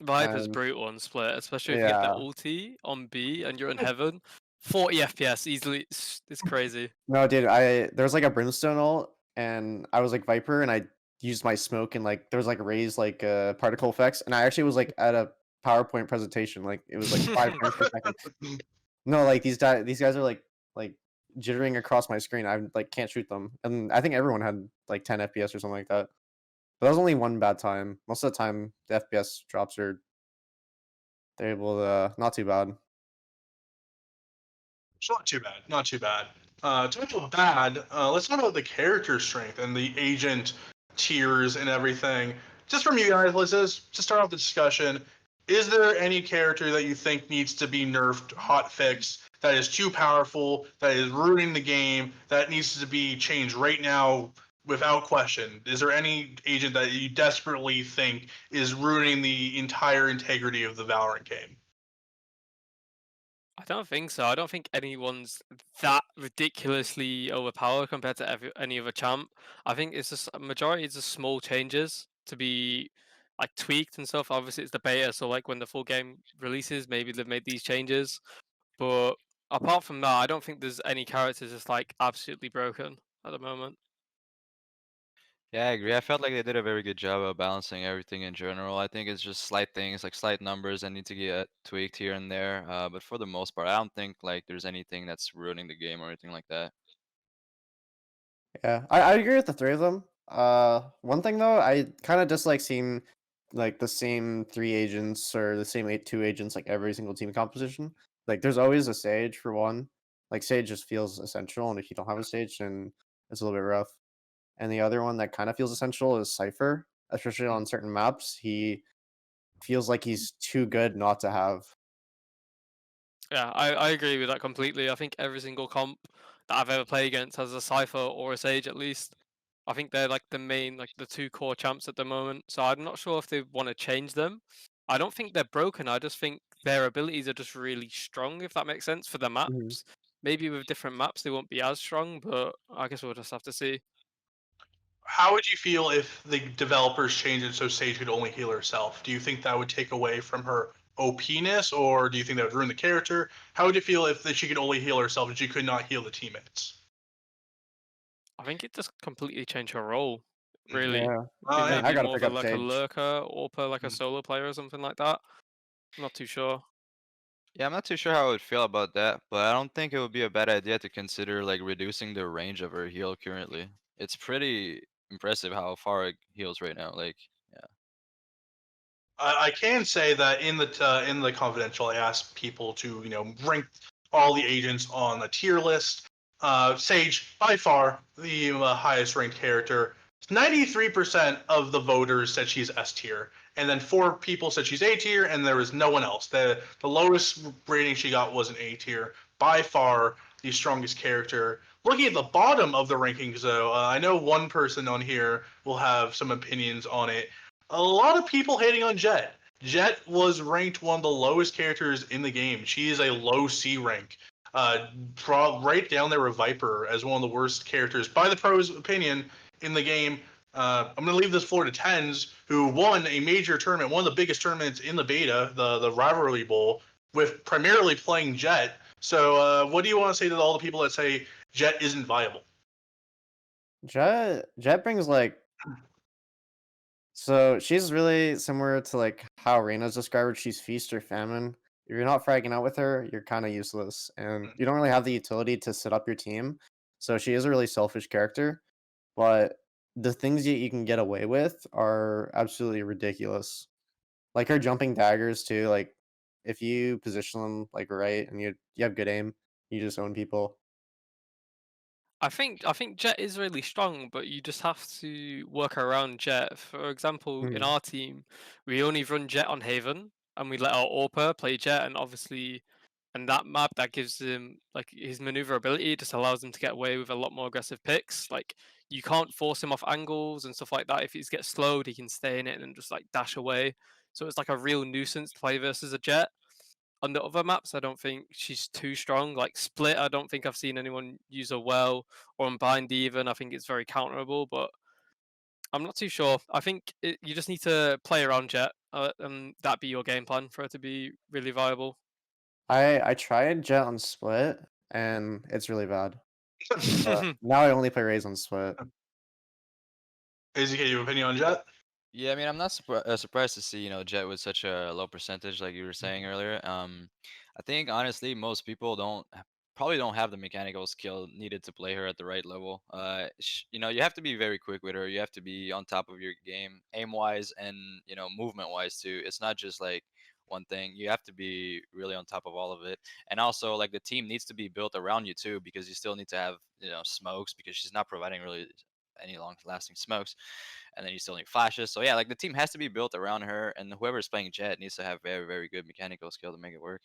Viper's And brutal on Split, especially if you get the yeah, ulti on B and you're in Heaven. 40 FPS easily. It's crazy. no, dude, there was like a Brimstone ult, and I was like Viper, and I used my smoke, and like there was like raised like particle effects, and I actually was like at a PowerPoint presentation, like it was like 5 frames per second. No, like these guys are like jittering across my screen. I like can't shoot them, and I think everyone had like 10 FPS or something like that. But that was only one bad time. Most of the time, the FPS drops they're able to not too bad. It's not too bad. Not too bad. Talking about bad, let's talk about the character strength and the agent tiers and everything. Just from you guys, let's just to start off the discussion. Is there any character that you think needs to be nerfed, hot fixed, that is too powerful, that is ruining the game, that needs to be changed right now without question? Is there any agent that you desperately think is ruining the entire integrity of the Valorant game? I don't think so. I don't think anyone's that ridiculously overpowered compared to any other champ. I think it's just a majority is just small changes to be like tweaked and stuff. Obviously, it's the beta, so like when the full game releases, maybe they've made these changes. But apart from that, I don't think there's any characters that's like absolutely broken at the moment. Yeah, I agree. I felt like they did a very good job of balancing everything in general. I think it's just slight things, like slight numbers that need to get tweaked here and there. But for the most part, I don't think like there's anything that's ruining the game or anything like that. Yeah, I agree with the three of them. One thing though, I kind of dislike seeing like the same three agents or the same two agents like every single team composition. Like, there's always a Sage for one. Like, Sage just feels essential, and if you don't have a Sage, then it's a little bit rough. And the other one that kind of feels essential is Cypher, especially on certain maps. He feels like he's too good not to have. Yeah, I agree with that completely. I think every single comp that I've ever played against has a Cypher or a Sage at least. I think they're like the main, like the two core champs at the moment. So I'm not sure if they want to change them. I don't think they're broken. I just think their abilities are just really strong, if that makes sense, for the Mhm. maps. Maybe with different maps they won't be as strong, but I guess we'll just have to see. How would you feel if the developers changed it so Sage could only heal herself? Do you think that would take away from her OP-ness, or do you think that would ruin the character? How would you feel if she could only heal herself and she could not heal the teammates? I think it just completely changed her role, really. Yeah, Be Oh yeah. I maybe gotta more pick of a up like a Sage. lurker or per like a Mhm. solo player or something like that. I'm not too sure. Yeah, I'm not too sure how I would feel about that, but I don't think it would be a bad idea to consider like reducing the range of her heal currently. It's pretty impressive how far it heals right now. Like, yeah. I can say that in the confidential, I asked people to rank all the agents on a tier list. Sage by far the highest ranked character. 93% of the voters said she's S tier, and then 4 people said she's A tier, and there was no one else. The lowest rating she got was an A tier. By far the strongest character. Looking at the bottom of the rankings, though, I know one person on here will have some opinions on it. A lot of people hating on Jet. Jet was ranked one of the lowest characters in the game. She is a low C rank. Right down there with Viper as one of the worst characters, by the pros' opinion, in the game. I'm going to leave this floor to TenZ, who won a major tournament, one of the biggest tournaments in the beta, the Rivalry Bowl, with primarily playing Jet. So, what do you want to say to all the people that say Jet isn't viable? Jet brings like, so she's really similar to like how Reyna's described. She's feast or famine. If you're not fragging out with her, you're kind of useless, and you don't really have the utility to set up your team. So she is a really selfish character, but the things that you can get away with are absolutely ridiculous. Like her jumping daggers too. Like, if you position them like right and you have good aim, you just own people. I think Jet is really strong, but you just have to work around Jet. For example, in Mhm. our team, we only run Jet on Haven, and we let our AWPer play Jet, and obviously, and that map that gives him like his maneuverability just allows him to get away with a lot more aggressive picks. Like you can't force him off angles and stuff like that. If he gets slowed, he can stay in it and just like dash away. So it's like a real nuisance to play versus a Jet. On the other maps, I don't think she's too strong. Like Split, I don't think I've seen anyone use her well, or on Bind even. I think it's very counterable, but I'm not too sure. I think you just need to play around Jet, and that be your game plan for it to be really viable. I tried Jet on Split, and it's really bad. But now I only play Raze on Split. AZK, your opinion on Jet? Yeah, I mean, I'm not surprised to see, Jet with such a low percentage, like you were saying earlier. I think honestly, most people probably don't have the mechanical skill needed to play her at the right level. You have to be very quick with her. You have to be on top of your game, aim wise and movement wise too. It's not just like one thing. You have to be really on top of all of it. And also, like, the team needs to be built around you too, because you still need to have, smokes, because she's not providing really any long lasting smokes. And then you still need flashes. So yeah, like, the team has to be built around her, and whoever's playing Jet needs to have very, very good mechanical skill to make it work.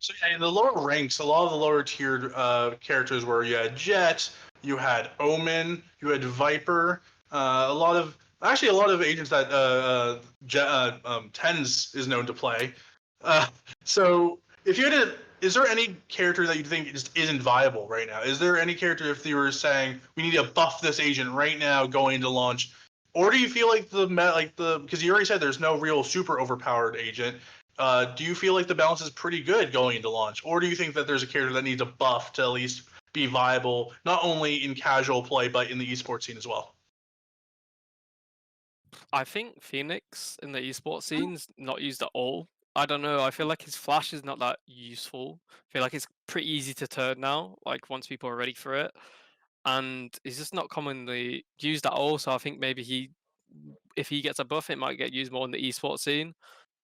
So yeah, in the lower ranks, a lot of the lower tiered characters where you had Jet, you had Omen, you had Viper, a lot of agents that TenZ is known to play. So if you had to, is there any character that you think just isn't viable right now? Is there any character, if you were saying we need to buff this agent right now going into launch, or do you feel like because you already said there's no real super overpowered agent? Do you feel like the balance is pretty good going into launch, or do you think that there's a character that needs a buff to at least be viable, not only in casual play but in the esports scene as well? I think Phoenix in the esports scene's not used at all. I don't know. I feel like his flash is not that useful. I feel like it's pretty easy to turn now, like once people are ready for it. And he's just not commonly used at all. So I think maybe if he gets a buff, it might get used more in the esports scene.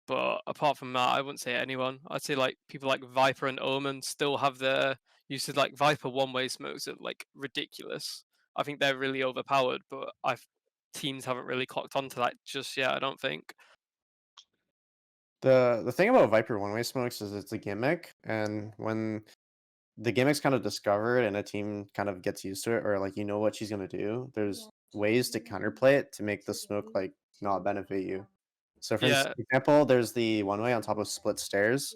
But apart from that, I wouldn't say anyone. I'd say like people like Viper and Omen still have their uses. Like Viper one-way smokes are like ridiculous. I think they're really overpowered, but teams haven't really clocked onto that just yet, I don't think. The thing about Viper one-way smokes is it's a gimmick, and when the gimmick's kind of discovered and a team kind of gets used to it, or like what she's gonna do, there's ways to counterplay it to make the smoke like not benefit you. So for Yeah, example, there's the one-way on top of split stairs,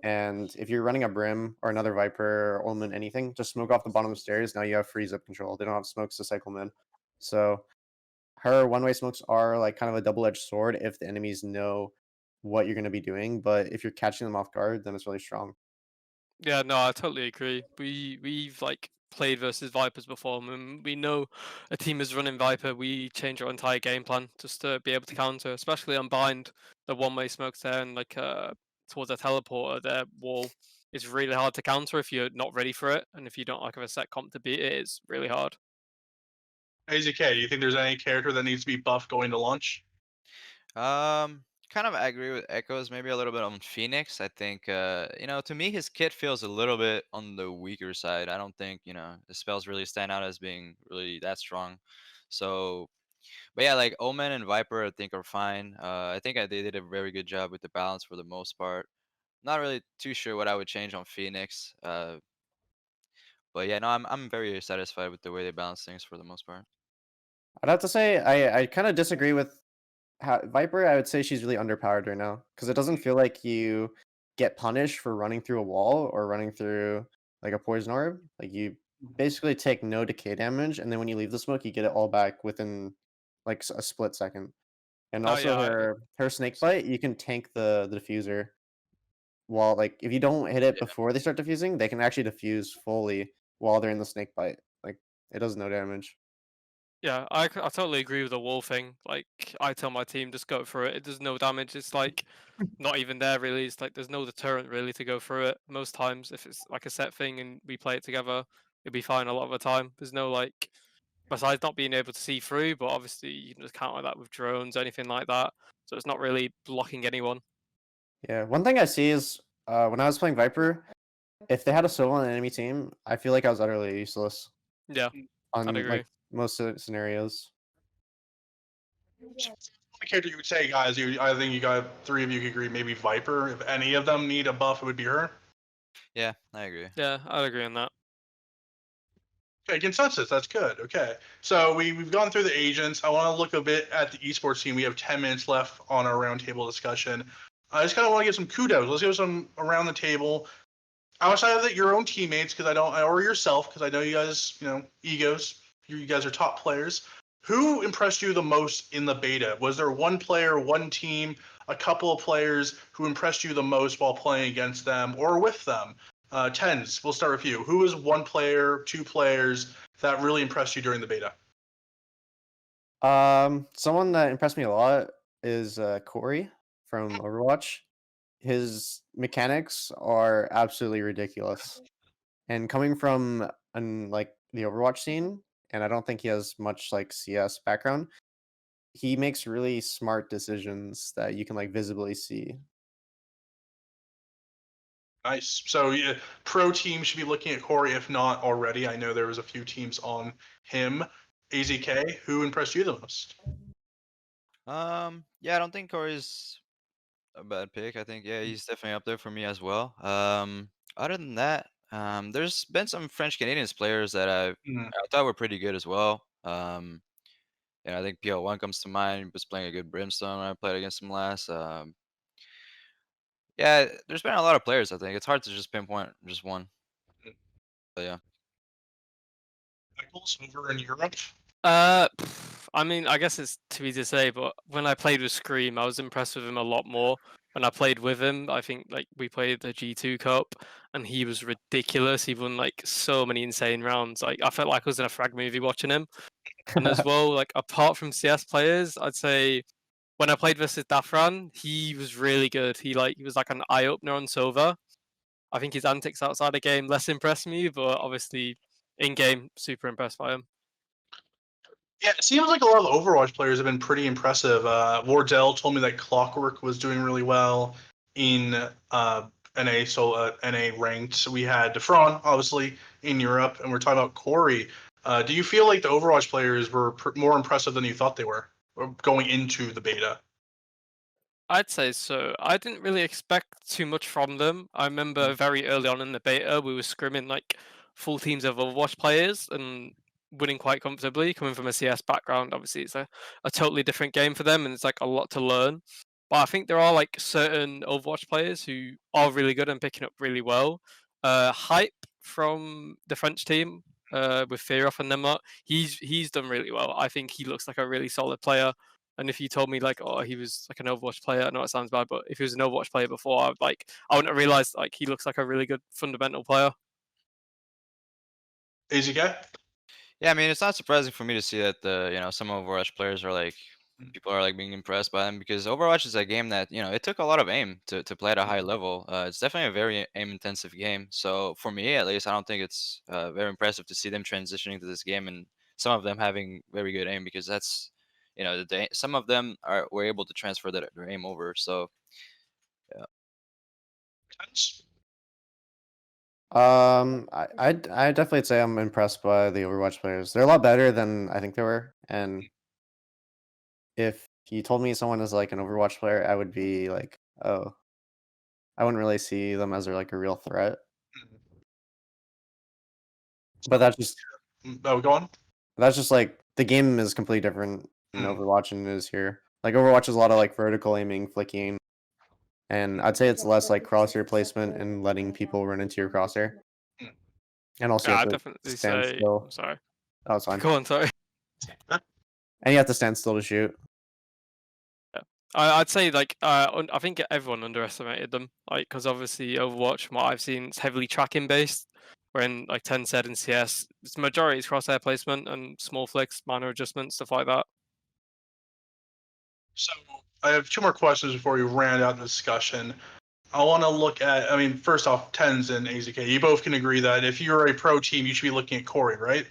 and if you're running a Brim or another Viper or Omen, anything, just smoke off the bottom of the stairs. Now you have freeze up control. They don't have smokes to cycle them in. So her one-way smokes are like kind of a double-edged sword if the enemies know what you're going to be doing, but if you're catching them off guard, then it's really strong. yeah, no, I totally agree. We've like played versus Vipers before, and we know a team is running Viper. We change our entire game plan just to be able to counter, especially on bind. The one-way smokes there and like towards a teleporter, their wall is really hard to counter if you're not ready for it, and if you don't like have a set comp to beat it, it's really hard. AZK, do you think there's any character that needs to be buffed going to launch? Kind of agree with Echoes, maybe a little bit on Phoenix. I think, to me, his kit feels a little bit on the weaker side. I don't think, the spells really stand out as being really that strong. So, but yeah, like Omen and Viper, I think are fine. I think they did a very good job with the balance for the most part. Not really too sure what I would change on Phoenix. But yeah, no, I'm very satisfied with the way they balance things for the most part. I'd have to say I kind of disagree with Viper. I would say she's really underpowered right now because it doesn't feel like you get punished for running through a wall or running through like a poison orb. Like you basically take no decay damage, and then when you leave the smoke, you get it all back within like a split second. And Oh also yeah, her snake bite, you can tank the diffuser. While like if you don't hit it yeah. before they start diffusing, they can actually diffuse fully while they're in the snake bite. Like it does no damage. Yeah, I totally agree with the wall thing. Like, I tell my team just go for it. It does no damage. It's like not even there really. It's like there's no deterrent really to go through it. Most times, if it's like a set thing and we play it together, it'll be fine a lot of the time. There's no like, besides not being able to see through, but obviously you can just counter that with drones, anything like that. So it's not really blocking anyone. Yeah, one thing I see is when I was playing Viper, if they had a solo on an enemy team, I feel like I was utterly useless Yeah, I'd on agree. like most scenarios. So, what character you would say, guys? I think you got three of you could agree. Maybe Viper. If any of them need a buff, it would be her. Yeah, I agree. Yeah, I'd agree on that. Okay, consensus. That's good. Okay, so we've gone through the agents. I want to look a bit at the esports team. We have 10 minutes left on our roundtable discussion. I just kind of want to give some kudos. Let's give some around the table. Outside of your own teammates, because or yourself, because I know you guys, egos. You guys are top players. Who impressed you the most in the beta? Was there one player, one team, a couple of players who impressed you the most while playing against them or with them? TenZ, we'll start with you. Who was one player, two players that really impressed you during the beta? Someone that impressed me a lot is Corey from Overwatch. His mechanics are absolutely ridiculous. And coming from like the Overwatch scene, and I don't think he has much like CS background, he makes really smart decisions that you can like visibly see. Nice. So yeah, pro team should be looking at Corey, if not already. I know there was a few teams on him. AZK, who impressed you the most? Yeah, I don't think Corey's a bad pick. I think he's definitely up there for me as well. Other than that, there's been some French Canadians players that I thought were pretty good as well. And I think PL1 comes to mind. He was playing a good Brimstone when I played against him last. Yeah, there's been a lot of players. I think it's hard to just pinpoint just one. But yeah. Michaels over in Europe. I mean, I guess it's too easy to say, but when I played with Scream, I was impressed with him a lot more. When I played with him, I think like we played the G2 Cup, and he was ridiculous. He won like so many insane rounds. Like I felt like I was in a frag movie watching him. And as well, like apart from CS players, I'd say when I played versus Dafran, he was really good. He was like an eye opener on Sova. I think his antics outside the game less impressed me, but obviously in game, super impressed by him. Yeah, it seems like a lot of the Overwatch players have been pretty impressive. Wardell told me that Clockwork was doing really well in NA, so NA ranked. We had Defron, obviously, in Europe, and we're talking about Corey. Do you feel like the Overwatch players were more impressive than you thought they were going into the beta? I'd say so. I didn't really expect too much from them. I remember very early on in the beta, we were scrimming like full teams of Overwatch players and winning quite comfortably. Coming from a CS background, obviously it's a totally different game for them, and it's like a lot to learn. But I think there are like certain Overwatch players who are really good and picking up really well. Hype from the French team with Fearoff and them lot, he's done really well. I think he looks like a really solid player. And if you told me like, oh, he was like an Overwatch player, I know it sounds bad, but if he was an Overwatch player before, I wouldn't have realized like he looks like a really good fundamental player. AZK? Yeah, I mean, it's not surprising for me to see that some Overwatch players are like people are like being impressed by them because Overwatch is a game that it took a lot of aim to play at a high level. It's definitely a very aim intensive game. So for me, at least, I don't think it's very impressive to see them transitioning to this game and some of them having very good aim because that's some of them were able to transfer their aim over. So yeah. I'd definitely say I'm impressed by the Overwatch players. They're a lot better than I think they were, and if you told me someone is like an Overwatch player, I would be like, oh, I wouldn't really see them as like a real threat. But that's just Oh, go on. that's just like the game is completely different in Overwatch than it is here. Like Overwatch is a lot of like vertical aiming, flicking, and I'd say it's less like crosshair placement and letting people run into your crosshair. And also, Yeah, you I'd have to definitely stand say. still. I'm sorry. Oh, it's fine. Go on, sorry. And you have to stand still to shoot. Yeah. I'd say like I think everyone underestimated them, like because obviously Overwatch, from what I've seen, it's heavily tracking based. When like TenZ and CS, its majority is crosshair placement and small flicks, minor adjustments, stuff like that. So I have two more questions before we round out the discussion. I want to look at, I mean, first off, TenZ and AZK. You both can agree that if you're a pro team, you should be looking at Corey, right?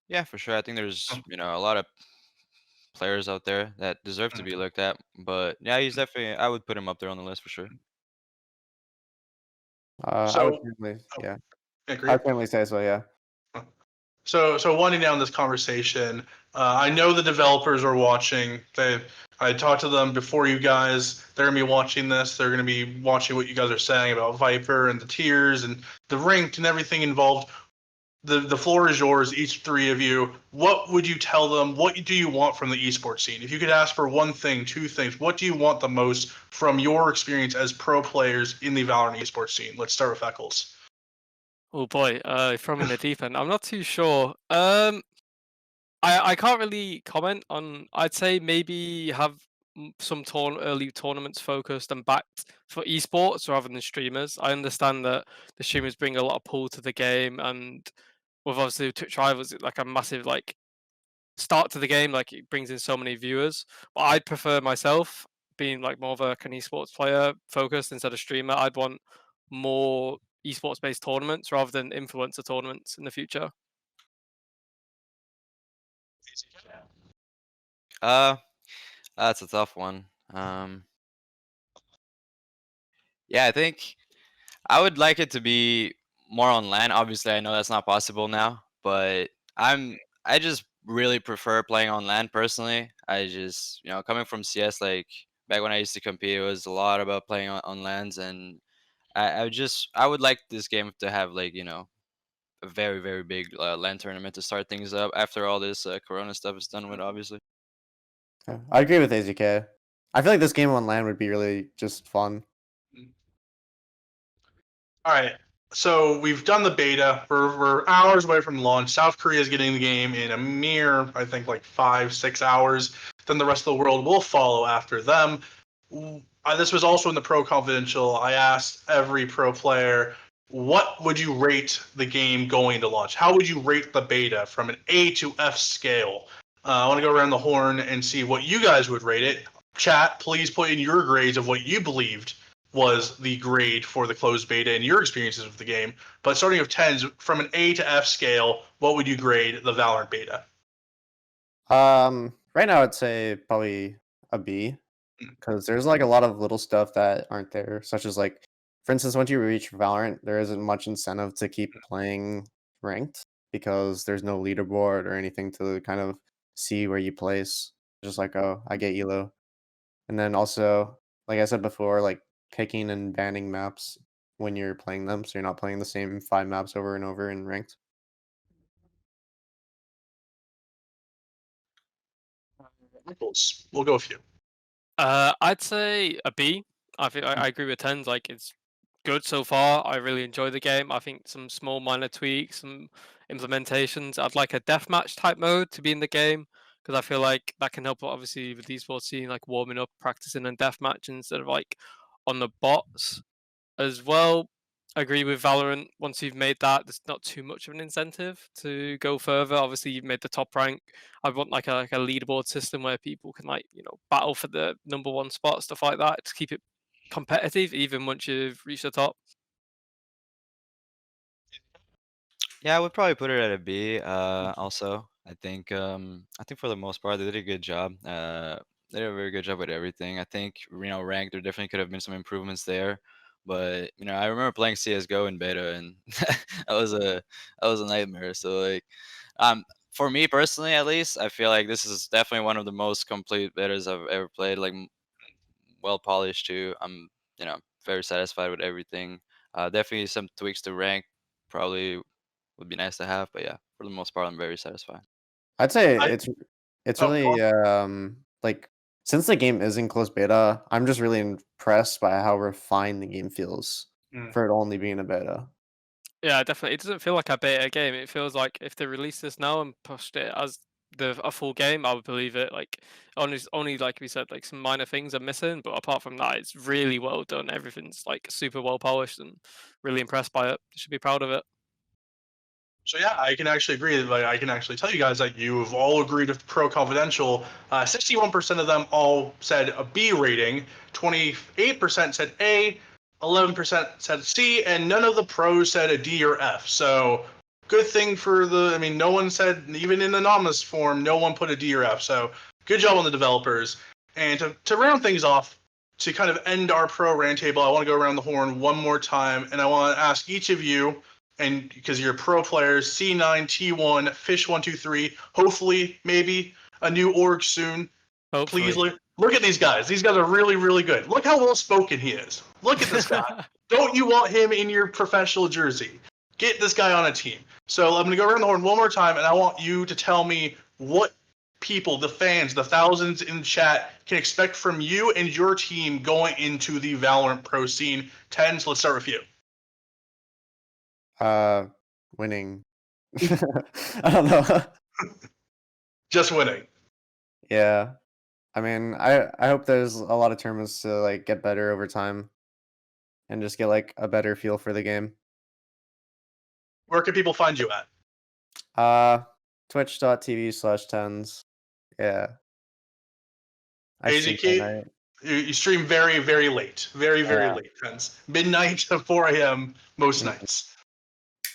Yeah, for sure. I think there's a lot of players out there that deserve to be looked at, but yeah, he's definitely. I would put him up there on the list for sure. I would certainly, yeah. Agree. I'd certainly say so, yeah. So winding down this conversation, I know the developers are watching. I talked to them before you guys. They're gonna be watching this. They're gonna be watching what you guys are saying about Viper and the tiers and the ranked and everything involved. The floor is yours, each three of you. What would you tell them? What do you want from the esports scene? If you could ask for one thing, two things, what do you want the most from your experience as pro players in the Valorant esports scene? Let's start with Eccles. Oh boy, from in the deep end. I'm not too sure. I can't really comment on. I'd say maybe have some early tournaments focused and backed for esports rather than streamers. I understand that the streamers bring a lot of pull to the game, and with obviously Twitch rivals, it's like a massive like start to the game. Like it brings in so many viewers. But I'd prefer myself being like more of an esports player focused instead of streamer. I'd want more esports based tournaments rather than influencer tournaments in the future. That's a tough one. Yeah, I think I would like it to be more on LAN. Obviously, I know that's not possible now, but I just really prefer playing on LAN personally. I just, coming from CS, like back when I used to compete, it was a lot about playing on LANs, and I would like this game to have like, a very, very big LAN tournament to start things up after all this Corona stuff is done with, obviously. Yeah, I agree with AZK. I feel like this game on LAN would be really just fun. All right. So we've done the beta. We're hours away from launch. South Korea is getting the game in a mere, I think, like 5-6 hours. Then the rest of the world will follow after them. This was also in the Pro Confidential. I asked every pro player, what would you rate the game going to launch? How would you rate the beta from an A to F scale? I want to go around the horn and see what you guys would rate it. Chat, please put in your grades of what you believed was the grade for the closed beta and your experiences with the game. But starting with TenZ, from an A to F scale, what would you grade the Valorant beta? Right now I'd say probably a B, because there's like a lot of little stuff that aren't there, such as like, for instance, once you reach Valorant, there isn't much incentive to keep playing ranked because there's no leaderboard or anything to kind of see where you place. Just like, oh, I get elo. And then also, like I said before, like picking and banning maps when you're playing them, so you're not playing the same 5 maps over and over in ranked. Nichols, we'll go with you. I'd say a B. I think I agree with TenZ. Like it's good so far. I really enjoy the game. I think some small minor tweaks, some implementations. I'd like a deathmatch type mode to be in the game because I feel like that can help obviously with esports scene, like warming up, practicing and deathmatch instead of like on the bots as well. I agree with Valorant. Once you've made that, there's not too much of an incentive to go further. Obviously, you've made the top rank. I want like a leaderboard system where people can like battle for the #1 spot, stuff like that, to keep it competitive even once you've reached the top. Yeah, I would probably put it at a B. Also, I think for the most part they did a good job. They did a very good job with everything. I think ranked there definitely could have been some improvements there, but I remember playing CS:GO in beta, and that was a nightmare. So like, for me personally, at least, I feel like this is definitely one of the most complete betas I've ever played. Like, well polished too. I'm very satisfied with everything. Definitely some tweaks to rank probably would be nice to have, but yeah, for the most part, I'm very satisfied. I'd say I- it's Oh, go really like, since the game is in closed beta, I'm just really impressed by how refined the game feels for it only being a beta. Yeah, definitely. It doesn't feel like a beta game. It feels like if they released this now and pushed it as a full game, I would believe it. Like only like we said, like some minor things are missing, but apart from that, it's really well done. Everything's like super well polished and really impressed by it. Should be proud of it. So yeah, I can actually agree. Like, I can actually tell you guys that you've all agreed with Pro Confidential. 61% of them all said a B rating. 28% said A. 11% said C, and none of the pros said a D or F. So good thing for the. I mean, no one said, even in anonymous form, no one put a D or F. So good job on the developers. And to round things off, to kind of end our pro roundtable, I want to go around the horn one more time, and I want to ask each of you, and because you're pro players, C9, T1, Fish123, hopefully, maybe a new org soon. Hopefully. Please look at these guys. These guys are really, really good. Look how well spoken he is. Look at this guy. Don't you want him in your professional jersey? Get this guy on a team. So I'm going to go around the horn one more time, and I want you to tell me what people, the fans, the thousands in chat, can expect from you and your team going into the Valorant pro scene. TenZ, let's start with you. Winning. I don't know. Just winning. Yeah. I mean, I hope there's a lot of tournaments to like get better over time and just get like a better feel for the game. Where can people find you at? Twitch.tv/TenZ. Yeah. I stream AZK, at night. you stream very, very late. Very, very Yeah. late, friends. Midnight to 4 a.m. most Mhm. nights.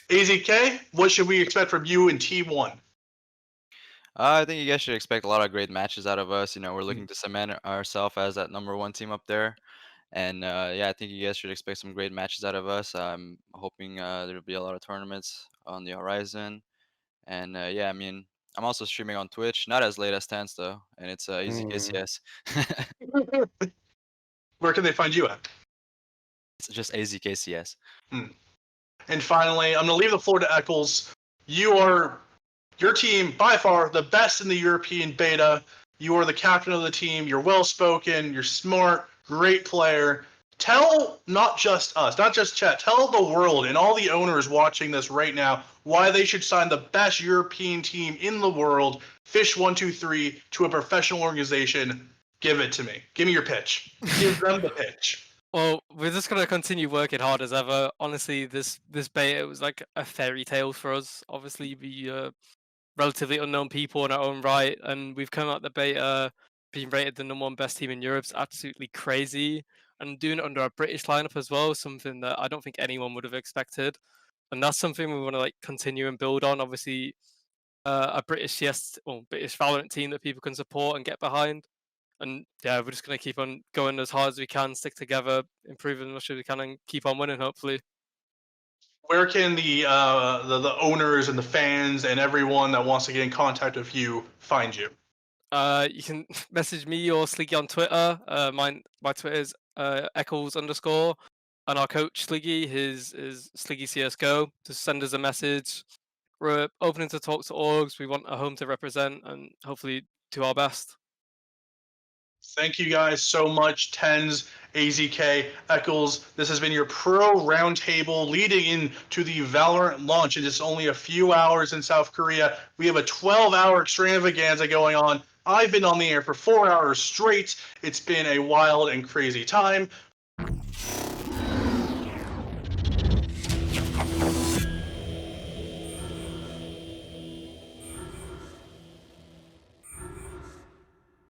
AZK, what should we expect from you in T1? I think you guys should expect a lot of great matches out of us. We're looking to cement ourselves as that #1 team up there. And yeah, I think you guys should expect some great matches out of us. I'm hoping there'll be a lot of tournaments on the horizon. And yeah, I mean, I'm also streaming on Twitch, not as late as TenZ though, and it's easy KCS. Where can they find you at? It's just AZKCS. And finally, I'm going to leave the floor to ec1s. Your team, by far, the best in the European beta. You are the captain of the team. You're well-spoken. You're smart. Great player. Tell not just us, not just chat, tell the world and all the owners watching this right now why they should sign the best European team in the world, Fish123, to a professional organization. Give it to me. Give me your pitch. Give them the pitch. Well, we're just gonna continue working hard as ever. Honestly, this beta was like a fairy tale for us. Obviously, we relatively unknown people in our own right, and we've come out the beta being rated the #1 best team in Europe. It's absolutely crazy, and doing it under a British lineup as well, something that I don't think anyone would have expected. And that's something we want to like continue and build on. Obviously, a British British Valorant team that people can support and get behind. And yeah, we're just gonna keep on going as hard as we can, stick together, improve as much as we can, and keep on winning. Hopefully. Where can the owners and the fans and everyone that wants to get in contact with you find you? You can message me or Sliggy on Twitter. My Twitter is ec1s_, and our coach Sliggy, his is Sliggy CS:GO. Just send us a message. We're open to talk to orgs. We want a home to represent, and hopefully do our best. Thank you guys so much, TenZ, AZK, ec1s. This has been your pro roundtable leading into the Valorant launch. It is only a few hours in South Korea. We have a 12-hour extravaganza going on. I've been on the air for 4 hours straight. It's been a wild and crazy time.